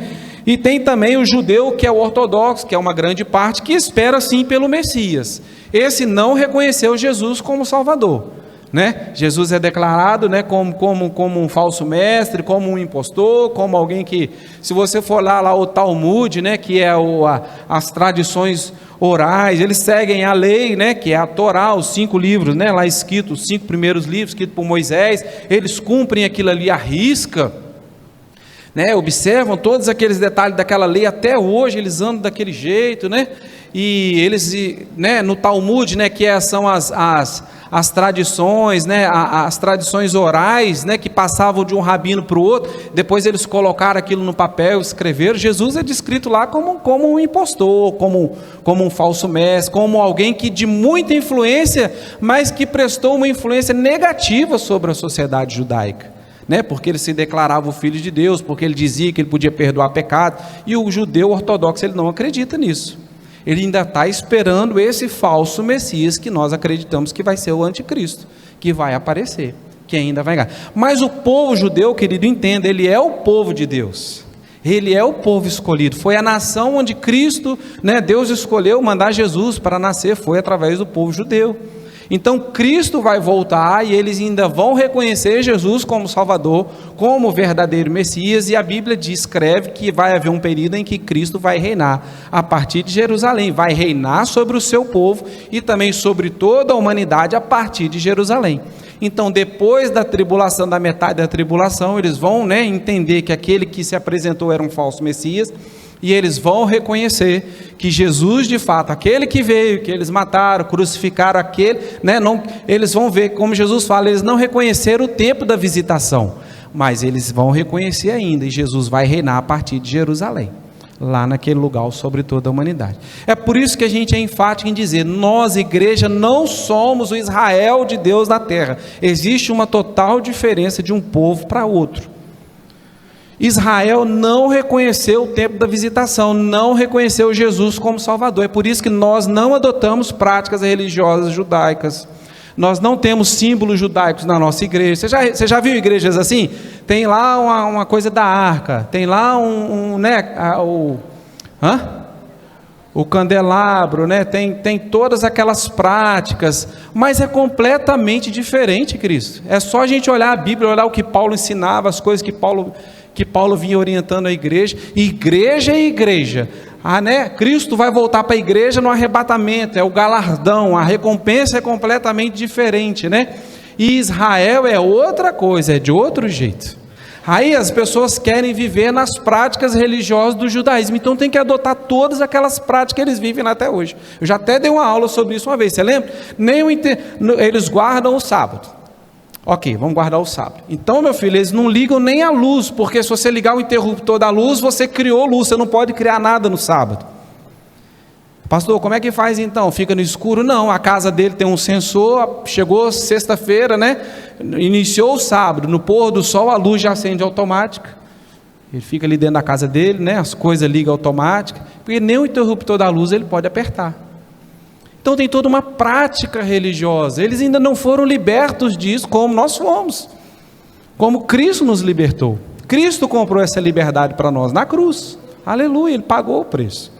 E tem também o judeu que é o ortodoxo, que é uma grande parte, que espera sim pelo Messias. Esse não reconheceu Jesus como Salvador, né? Jesus é declarado, né, como um falso mestre, como um impostor, como alguém que, se você for lá o Talmud, né, que é as tradições orais, eles seguem a lei, né, que é a Torá, os 5 livros, né, lá escritos, os 5 primeiros livros escritos por Moisés, eles cumprem aquilo ali à risca, né, observam todos aqueles detalhes daquela lei, até hoje eles andam daquele jeito, né, e eles, né, no Talmud, né, que são as tradições, né, as tradições orais, né, que passavam de um rabino para o outro, depois eles colocaram aquilo no papel, escreveram. Jesus é descrito lá como um impostor, como um falso mestre, como alguém que de muita influência, mas que prestou uma influência negativa sobre a sociedade judaica, né, porque ele se declarava o Filho de Deus, porque ele dizia que ele podia perdoar pecado, e o judeu ortodoxo ele não acredita nisso. Ele ainda está esperando esse falso Messias que nós acreditamos que vai ser o anticristo, que vai aparecer, que ainda vai ganhar. Mas o povo judeu, querido, entenda, ele é o povo de Deus, ele é o povo escolhido, foi a nação onde Cristo, né, Deus escolheu mandar Jesus para nascer, foi através do povo judeu. Então Cristo vai voltar e eles ainda vão reconhecer Jesus como Salvador, como verdadeiro Messias, e a Bíblia descreve que vai haver um período em que Cristo vai reinar a partir de Jerusalém, vai reinar sobre o seu povo e também sobre toda a humanidade a partir de Jerusalém. Então depois da tribulação, da metade da tribulação, eles vão, né, entender que aquele que se apresentou era um falso Messias, e eles vão reconhecer que Jesus de fato, aquele que veio, que eles mataram, crucificaram aquele, né, eles vão ver, como Jesus fala, eles não reconheceram o tempo da visitação, mas eles vão reconhecer ainda, e Jesus vai reinar a partir de Jerusalém, lá naquele lugar sobre toda a humanidade. É por isso que a gente é enfático em dizer, nós, igreja, não somos o Israel de Deus na terra, existe uma total diferença de um povo para outro. Israel não reconheceu o tempo da visitação, não reconheceu Jesus como Salvador. É por isso que nós não adotamos práticas religiosas judaicas. Nós não temos símbolos judaicos na nossa igreja. Você já viu igrejas assim? Tem lá uma coisa da arca, tem lá o candelabro, né? Tem todas aquelas práticas, mas é completamente diferente, Cristo. É só a gente olhar a Bíblia, olhar o que Paulo ensinava, as coisas que Paulo vinha orientando a igreja. Igreja é igreja. Né? Cristo vai voltar para a igreja no arrebatamento, é o galardão, a recompensa é completamente diferente, né? E Israel é outra coisa, é de outro jeito. Aí as pessoas querem viver nas práticas religiosas do judaísmo, então tem que adotar todas aquelas práticas que eles vivem até hoje. Eu já até dei uma aula sobre isso uma vez, você lembra? Eles guardam o sábado. Ok, vamos guardar o sábado. Então, meu filho, eles não ligam nem a luz, porque se você ligar o interruptor da luz, você criou luz, você não pode criar nada no sábado. Pastor, como é que faz então? Fica no escuro? Não, a casa dele tem um sensor, chegou sexta-feira, né? Iniciou o sábado, no pôr do sol a luz já acende automática. Ele fica ali dentro da casa dele, né? As coisas ligam automáticas, porque nem o interruptor da luz ele pode apertar. Então tem toda uma prática religiosa. Eles ainda não foram libertos disso como nós fomos, como Cristo nos libertou. Cristo comprou essa liberdade para nós na cruz. Aleluia, Ele pagou o preço,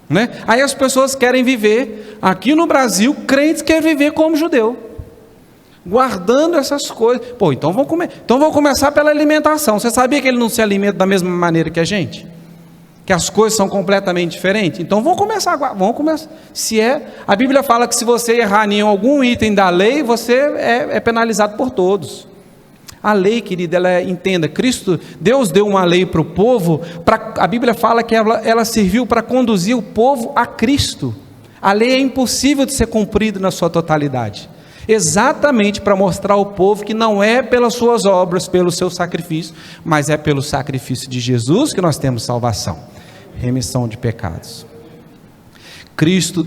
né? Aí as pessoas querem viver, aqui no Brasil, crentes querem viver como judeu, guardando essas coisas. Pô, então vamos começar pela alimentação. Você sabia que ele não se alimenta da mesma maneira que a gente? Que as coisas são completamente diferentes? Então vamos começar. A Bíblia fala que se você errar em algum item da lei, você é penalizado por todos. A lei, querida, entenda, Deus deu uma lei para o povo, a Bíblia fala que ela serviu para conduzir o povo a Cristo. A lei é impossível de ser cumprida na sua totalidade, exatamente para mostrar ao povo que não é pelas suas obras, pelo seu sacrifício, mas é pelo sacrifício de Jesus que nós temos salvação, remissão de pecados.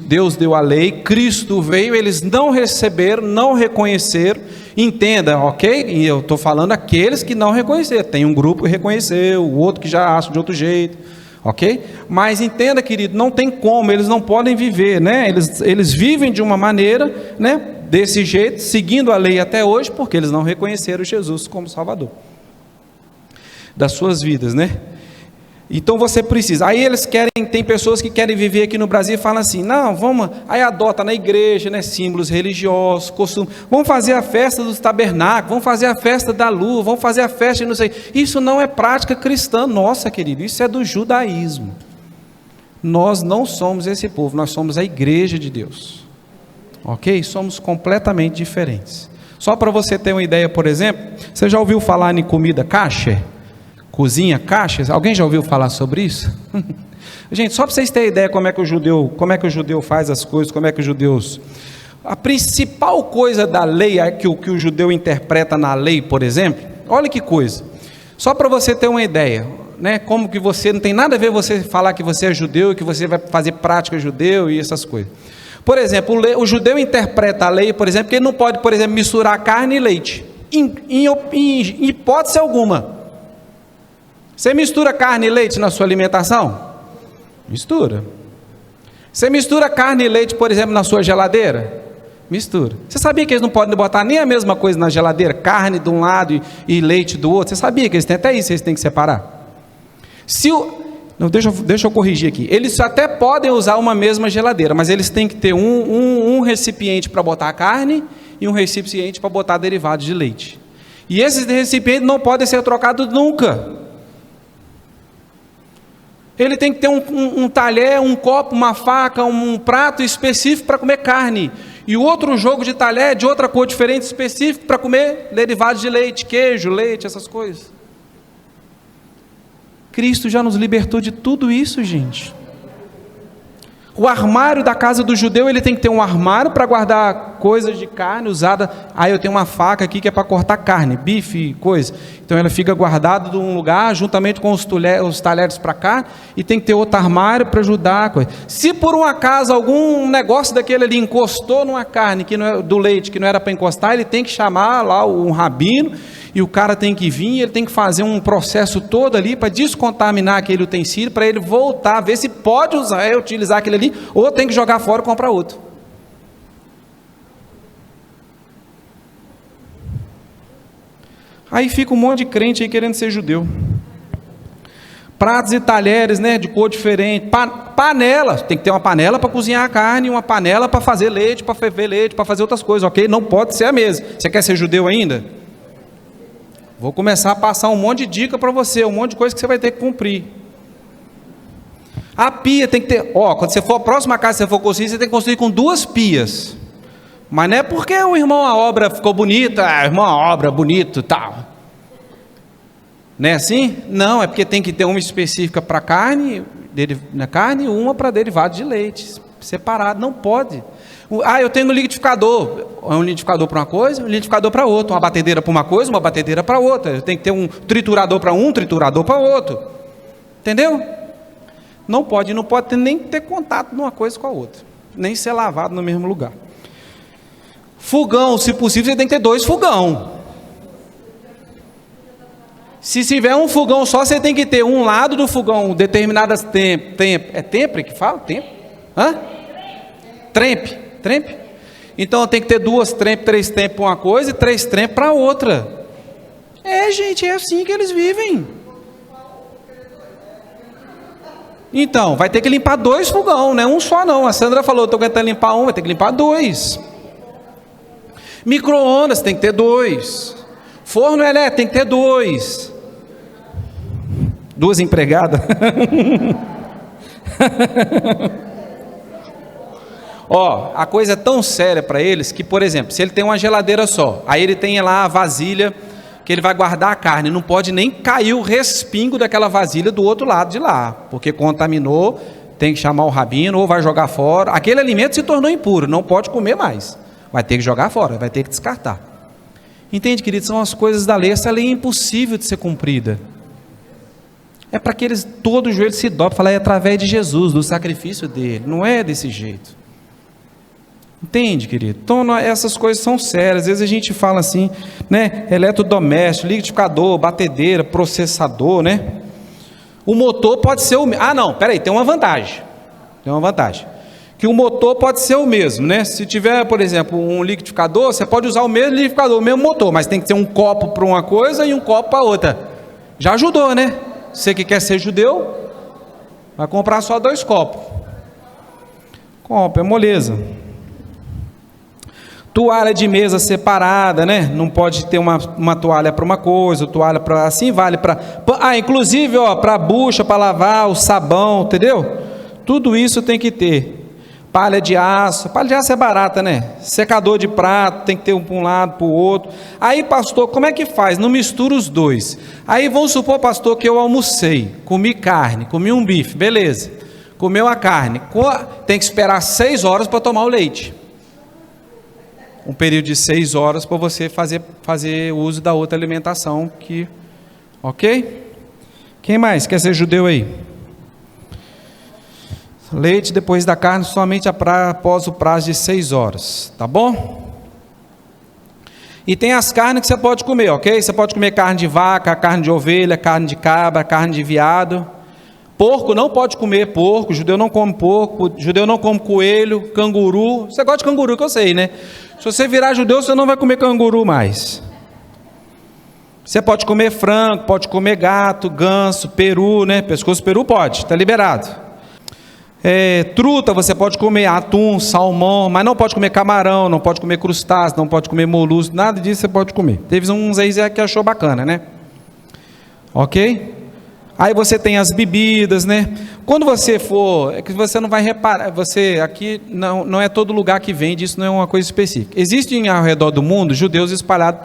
Deus deu a lei, Cristo veio, eles não receberam, não reconheceram. Entenda, ok? E eu estou falando aqueles que não reconheceram. Tem um grupo que reconheceu, o outro que já acha de outro jeito, ok? Mas entenda, querido, não tem como, eles não podem viver, né? Eles vivem de uma maneira, né? Desse jeito, seguindo a lei até hoje, porque eles não reconheceram Jesus como Salvador das suas vidas, né? Então você precisa, aí tem pessoas que querem viver aqui no Brasil e falam assim, não, aí adota na igreja, né, símbolos religiosos, costumes, vamos fazer a festa dos tabernáculos, vamos fazer a festa da lua, vamos fazer a festa, não sei, isso não é prática cristã, nossa querido, isso é do judaísmo. Nós não somos esse povo, nós somos a igreja de Deus, ok? Somos completamente diferentes. Só para você ter uma ideia, por exemplo, você já ouviu falar em comida kasher? Cozinha kasher? Alguém já ouviu falar sobre isso? Gente, só para vocês terem ideia como é que o judeu faz as coisas, como é que os judeus... A principal coisa da lei, que o judeu interpreta na lei, por exemplo, olha que coisa, só para você ter uma ideia, né? Como que você, não tem nada a ver você falar que você é judeu e que você vai fazer prática judeu e essas coisas. Por exemplo, o judeu interpreta a lei, por exemplo, que ele não pode, por exemplo, misturar carne e leite, em hipótese alguma. Você mistura carne e leite na sua alimentação? Mistura. Você mistura carne e leite, por exemplo, na sua geladeira? Mistura. Você sabia que eles não podem botar nem a mesma coisa na geladeira? Carne de um lado e leite do outro? Você sabia que eles têm até isso, eles têm que separar? Não, deixa eu corrigir aqui. Eles até podem usar uma mesma geladeira, mas eles têm que ter um recipiente para botar a carne e um recipiente para botar derivados de leite. E esses recipientes não podem ser trocados nunca. Ele tem que ter um talher, um copo, uma faca, um prato específico para comer carne, e outro jogo de talher de outra cor diferente, específico para comer derivados de leite, queijo, leite, essas coisas. Cristo já nos libertou de tudo isso, gente. O armário da casa do judeu, ele tem que ter um armário para guardar coisas de carne usada. Aí eu tenho uma faca aqui que é para cortar carne, bife, coisa. Então ela fica guardada em um lugar, juntamente com os talheres para carne, e tem que ter outro armário para ajudar a coisa. Se por um acaso algum negócio daquele ali encostou numa carne que não é, do leite, que não era para encostar, ele tem que chamar lá um rabino, e o cara tem que vir, ele tem que fazer um processo todo ali para descontaminar aquele utensílio, para ele voltar, ver se pode utilizar aquele ali, ou tem que jogar fora e comprar outro. Aí fica um monte de crente aí querendo ser judeu. Pratos e talheres, né, de cor diferente. Panela, tem que ter uma panela para cozinhar a carne, uma panela para fazer leite, para ferver leite, para fazer outras coisas, ok? Não pode ser a mesma. Você quer ser judeu ainda? Vou começar a passar um monte de dica para você, um monte de coisa que você vai ter que cumprir. A pia tem que ter, quando você for a próxima casa que você for construir, você tem que construir com 2 pias. Mas não é porque o irmão, a obra ficou bonita, irmão, a obra bonito e tal. Não é assim? Não, é porque tem que ter uma específica para carne e uma para derivado de leite, separado, não pode. Eu tenho um liquidificador, é um liquidificador para uma coisa, um liquidificador para outra, uma batedeira para uma coisa, uma batedeira para outra. Eu tenho que ter um triturador para um triturador para outro. Entendeu? Não pode nem ter contato de uma coisa com a outra, nem ser lavado no mesmo lugar. Fogão, se possível, você tem que ter 2 fogão. Se tiver um fogão só, você tem que ter um lado do fogão, determinadas é tempre que fala? Tempo? Hã? Trempe? Então tem que ter 2 trempes, 3 trempes para uma coisa e 3 trempes para outra. Gente, é assim que eles vivem. Então, vai ter que limpar 2 fogão, não é um só não. A Sandra falou, estou aguentando limpar um, vai ter que limpar 2. Micro-ondas tem que ter 2. Forno elétrico tem que ter 2. 2 empregadas. A coisa é tão séria para eles que, por exemplo, se ele tem uma geladeira só, aí ele tem lá a vasilha que ele vai guardar a carne, não pode nem cair o respingo daquela vasilha do outro lado de lá, porque contaminou, tem que chamar o rabino ou vai jogar fora. Aquele alimento se tornou impuro, não pode comer mais, vai ter que jogar fora, vai ter que descartar. Entende, querido? São as coisas da lei. Essa lei é impossível de ser cumprida. É para que eles, todo o joelho se dobre, falar, é através de Jesus, do sacrifício dele, não é desse jeito. Entende, querido? Então, essas coisas são sérias. Às vezes a gente fala assim, né? Eletrodoméstico, liquidificador, batedeira, processador, né? O motor pode ser o mesmo. Não, peraí, tem uma vantagem. Que o motor pode ser o mesmo, né? Se tiver, por exemplo, um liquidificador, você pode usar o mesmo liquidificador, o mesmo motor, mas tem que ter um copo para uma coisa e um copo para outra. Já ajudou, né? Você que quer ser judeu, vai comprar só 2 copos. Compra, é moleza. Toalha de mesa separada, né? Não pode ter uma toalha para uma coisa, toalha para... Assim vale para... inclusive, para a bucha, para lavar, o sabão, entendeu? Tudo isso tem que ter. Palha de aço é barata, né? Secador de prato, tem que ter um para um lado, para o outro. Aí, pastor, como é que faz? Não mistura os 2. Aí, vamos supor, pastor, que eu almocei, comi carne, comi um bife, beleza. Comeu a carne, tem que esperar 6 horas para tomar o leite. Um período de 6 horas para você fazer uso da outra alimentação que... Ok? Quem mais quer ser judeu aí? Leite depois da carne somente após o prazo de 6 horas, tá bom? E tem as carnes que você pode comer, ok? Você pode comer carne de vaca, carne de ovelha, carne de cabra, carne de veado. Porco, não pode comer porco, judeu não come porco, judeu não come coelho, canguru. Você gosta de canguru, que eu sei, né? Se você virar judeu, você não vai comer canguru mais. Você pode comer frango, pode comer gato, ganso, peru, né? Pescoço de peru pode, está liberado. Truta, você pode comer atum, salmão, mas não pode comer camarão, não pode comer crustáceo, não pode comer molusco, nada disso você pode comer. Teve uns aí que achou bacana, né? Ok? Aí você tem as bebidas, né? Quando você for, é que você não vai reparar, aqui não é todo lugar que vende, isso não é uma coisa específica. Existem ao redor do mundo judeus espalhados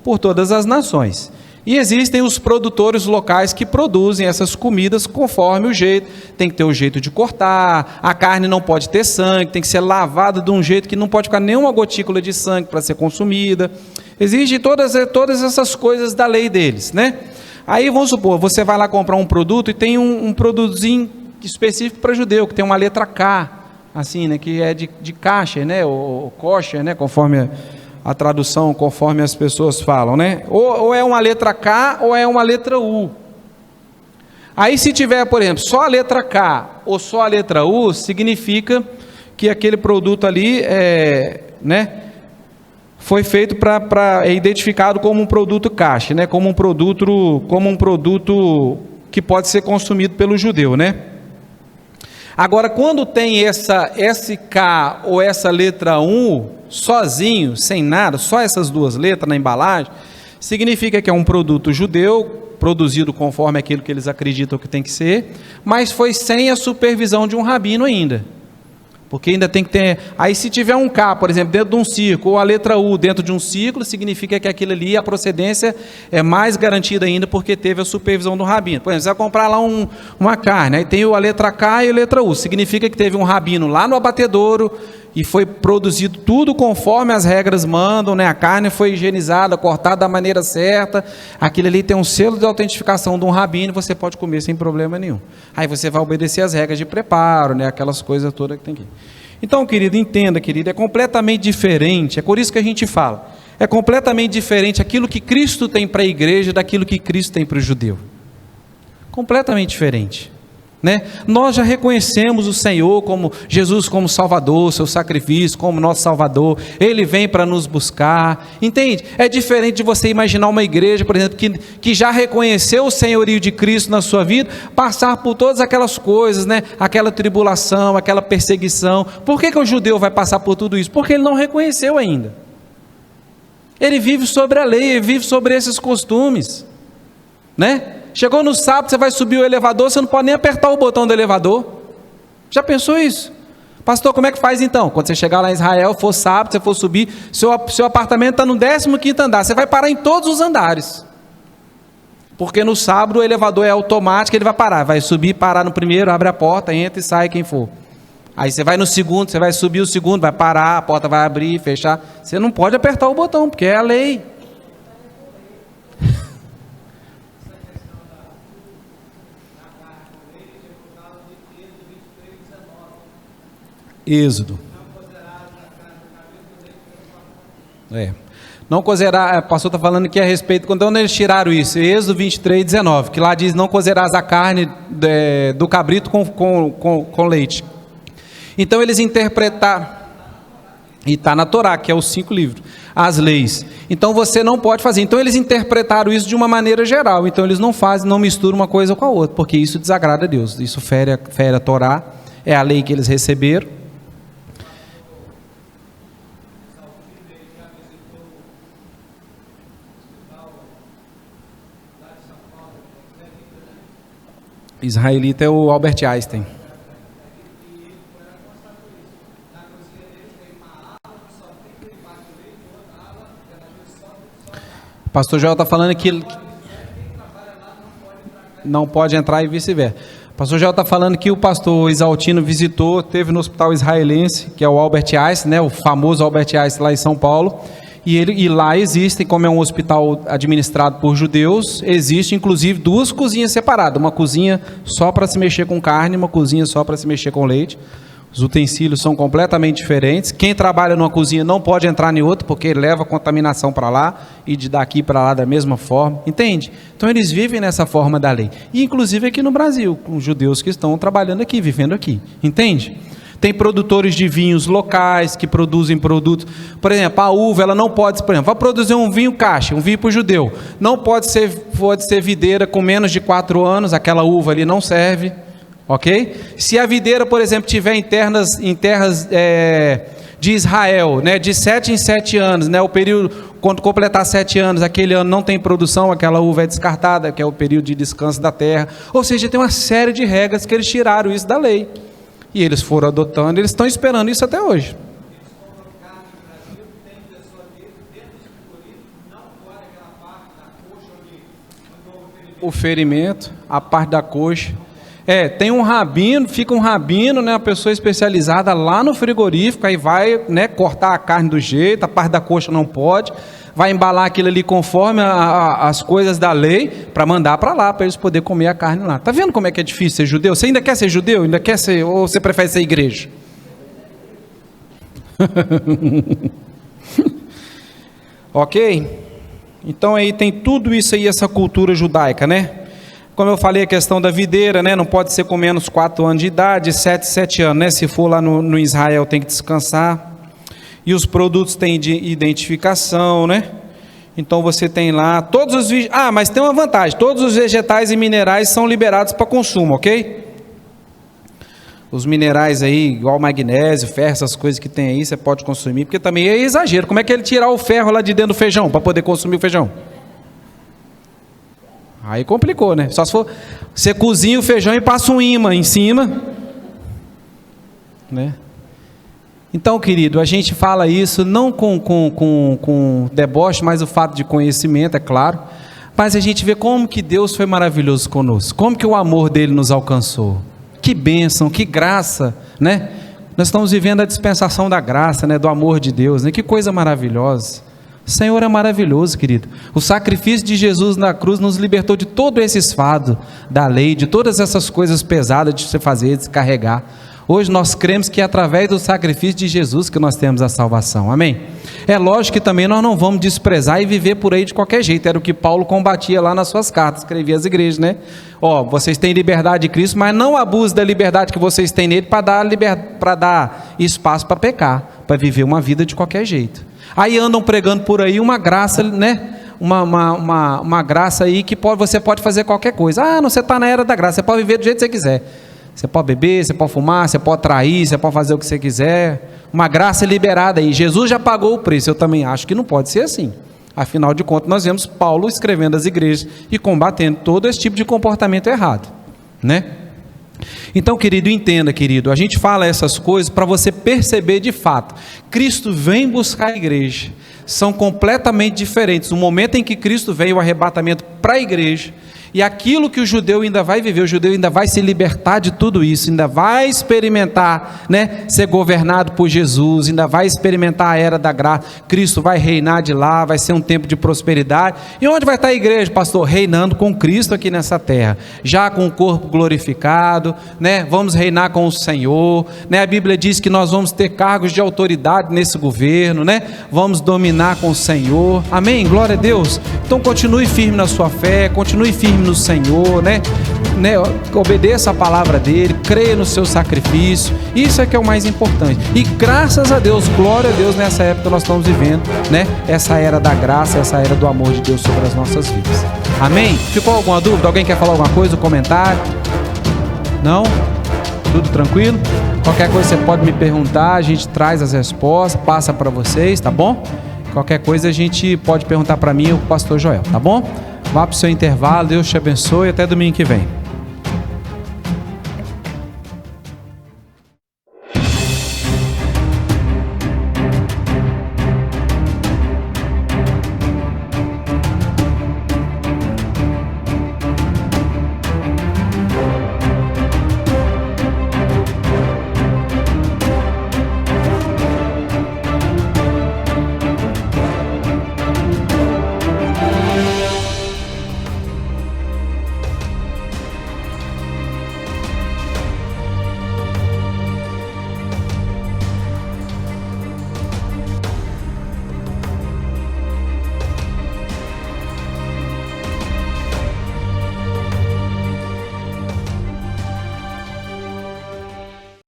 por todas as nações. E existem os produtores locais que produzem essas comidas conforme o jeito. Tem que ter o jeito de cortar, a carne não pode ter sangue, tem que ser lavada de um jeito que não pode ficar nenhuma gotícula de sangue para ser consumida. Existem todas essas coisas da lei deles, né? Aí vamos supor, você vai lá comprar um produto e tem um produtozinho específico para judeu, que tem uma letra K, assim, né? Que é de kasher, né? Ou kosher, né? Conforme a tradução, conforme as pessoas falam, né? Ou é uma letra K ou é uma letra U. Aí se tiver, por exemplo, só a letra K ou só a letra U, significa que aquele produto ali né? Foi feito é identificado como um produto kasher, né? Como um produto que pode ser consumido pelo judeu, né? Agora, quando tem essa SK ou essa letra 1, sozinho, sem nada, só essas 2 letras na embalagem, significa que é um produto judeu, produzido conforme aquilo que eles acreditam que tem que ser, mas foi sem a supervisão de um rabino ainda. Porque ainda tem que ter... Aí se tiver um K, por exemplo, dentro de um círculo, ou a letra U dentro de um círculo, significa que aquilo ali, a procedência é mais garantida ainda, porque teve a supervisão do rabino. Por exemplo, você vai comprar lá uma carne, aí tem a letra K e a letra U, significa que teve um rabino lá no abatedouro, e foi produzido tudo conforme as regras mandam, né? A carne foi higienizada, cortada da maneira certa, aquilo ali tem um selo de autentificação de um rabino, você pode comer sem problema nenhum. Aí você vai obedecer as regras de preparo, né? Aquelas coisas todas que tem aqui. Então, querido, entenda, querido, é completamente diferente, é por isso que a gente fala. É completamente diferente aquilo que Cristo tem para a igreja daquilo que Cristo tem para o judeu. Completamente diferente, né? Nós já reconhecemos o Senhor como Jesus como Salvador, seu sacrifício como nosso Salvador. Ele vem para nos buscar, entende? É diferente de você imaginar uma igreja, por exemplo, que já reconheceu o senhorio de Cristo na sua vida, passar por todas aquelas coisas, né? Aquela tribulação, aquela perseguição. Por que o judeu vai passar por tudo isso? Porque ele não reconheceu ainda. Ele vive sobre a lei, ele vive sobre esses costumes, né? Chegou no sábado, você vai subir o elevador, você não pode nem apertar o botão do elevador. Já pensou isso? Pastor, como é que faz então? Quando você chegar lá em Israel, for sábado, você for subir, seu apartamento está no 15º andar, você vai parar em todos os andares. Porque no sábado o elevador é automático, ele vai parar, vai subir, parar no primeiro, abre a porta, entra e sai quem for. Aí você vai no segundo, você vai subir o segundo, vai parar, a porta vai abrir, fechar. Você não pode apertar o botão, porque é a lei. Êxodo. Não cozerá, o pastor está falando aqui a respeito, quando eles tiraram isso, Êxodo 23, 19, que lá diz, não cozerás a carne do cabrito com leite. Então eles interpretaram, e está na Torá, que é os 5 livros, as leis. Então você não pode fazer. Então eles interpretaram isso de uma maneira geral, então eles não fazem, não misturam uma coisa com a outra, porque isso desagrada a Deus, isso fere a Torá, é a lei que eles receberam. Israelita é o Albert Einstein. O pastor Joel está falando que não pode entrar e vice-versa. O pastor Joel está falando que o pastor Isaltino visitou, teve no hospital israelense, que é o Albert Einstein, né, o famoso Albert Einstein lá em São Paulo. E lá existem, como é um hospital administrado por judeus, existe inclusive 2 cozinhas separadas, uma cozinha só para se mexer com carne, uma cozinha só para se mexer com leite. Os utensílios são completamente diferentes. Quem trabalha numa cozinha não pode entrar em outra, porque leva contaminação para lá e de daqui para lá da mesma forma, entende? Então eles vivem nessa forma da lei, e inclusive aqui no Brasil, com os judeus que estão trabalhando aqui, vivendo aqui, entende? Tem produtores de vinhos locais que produzem produtos. Por exemplo, a uva, ela não pode, por exemplo, vai produzir um vinho caixa, um vinho para o judeu. Não pode ser videira com menos de 4 anos, aquela uva ali não serve, ok? Se a videira, por exemplo, tiver em terras de Israel, né, de 7 em 7 anos, né, o período, quando completar 7 anos, aquele ano não tem produção, aquela uva é descartada, que é o período de descanso da terra. Ou seja, tem uma série de regras que eles tiraram isso da lei. E eles foram adotando, eles estão esperando isso até hoje. O ferimento, a parte da coxa. Tem um rabino, fica um rabino, né, uma pessoa especializada lá no frigorífico, aí vai, né, cortar a carne do jeito, a parte da coxa não pode, vai embalar aquilo ali conforme as coisas da lei, para mandar para lá, para eles poderem comer a carne lá. Está vendo como é que é difícil ser judeu? Você ainda quer ser judeu? Ainda quer ser, ou você prefere ser igreja? Ok? Então aí tem tudo isso aí, essa cultura judaica, né? Como eu falei, a questão da videira, né? Não pode ser com menos 4 anos de idade, 7 anos, né? Se for lá no Israel tem que descansar. E os produtos têm de identificação, né? Então você tem lá todos os... mas tem uma vantagem, todos os vegetais e minerais são liberados para consumo, ok? Os minerais aí, igual magnésio, ferro, essas coisas que tem aí, você pode consumir, porque também é exagero. Como é que ele tirar o ferro lá de dentro do feijão, para poder consumir o feijão? Aí complicou, né? Só se for, você cozinha o feijão e passa um imã em cima, né? Então, querido, a gente fala isso não com deboche, mas o fato de conhecimento, é claro, mas a gente vê como que Deus foi maravilhoso conosco, como que o amor dele nos alcançou, que bênção, que graça, né? Nós estamos vivendo a dispensação da graça, né? Do amor de Deus, né? Que coisa maravilhosa. O Senhor é maravilhoso, querido. O sacrifício de Jesus na cruz nos libertou de todo esse fardo da lei, de todas essas coisas pesadas de você fazer, de se carregar. Hoje nós cremos que é através do sacrifício de Jesus que nós temos a salvação, amém? É lógico que também nós não vamos desprezar e viver por aí de qualquer jeito, era o que Paulo combatia lá nas suas cartas, escrevia às igrejas, né? Vocês têm liberdade de Cristo, mas não abuse da liberdade que vocês têm nele para dar espaço para pecar, para viver uma vida de qualquer jeito. Aí andam pregando por aí uma graça, né? Uma graça aí que você pode fazer qualquer coisa. Não, você está na era da graça, você pode viver do jeito que você quiser. Você pode beber, você pode fumar, você pode trair, você pode fazer o que você quiser. Uma graça liberada aí. Jesus já pagou o preço. Eu também acho que não pode ser assim. Afinal de contas, nós vemos Paulo escrevendo às igrejas e combatendo todo esse tipo de comportamento errado, né? Então, querido, entenda, querido, a gente fala essas coisas para você perceber de fato. Cristo vem buscar a igreja. São completamente diferentes. O momento em que Cristo vem, o arrebatamento para a igreja, e aquilo que o judeu ainda vai viver, o judeu ainda vai se libertar de tudo isso, ainda vai experimentar, né, ser governado por Jesus, ainda vai experimentar a era da graça. Cristo vai reinar de lá, vai ser um tempo de prosperidade. E onde vai estar a igreja, pastor? Reinando com Cristo aqui nessa terra, já com o corpo glorificado, né? Vamos reinar com o Senhor, né? A Bíblia diz que nós vamos ter cargos de autoridade nesse governo, né? Vamos dominar com o Senhor, amém? Glória a Deus. Então continue firme na sua fé, continue firme no Senhor, né? Obedeça a palavra dele, creia no seu sacrifício, isso é que é o mais importante. E graças a Deus, glória a Deus, nessa época nós estamos vivendo, né? Essa era da graça, essa era do amor de Deus sobre as nossas vidas, amém? Ficou alguma dúvida? Alguém quer falar alguma coisa? Um comentário? Não? Tudo tranquilo? Qualquer coisa você pode me perguntar, a gente traz as respostas, passa para vocês, tá bom? Qualquer coisa a gente pode perguntar para mim ou para o pastor Joel, tá bom? Vá para o seu intervalo, Deus te abençoe, até domingo que vem.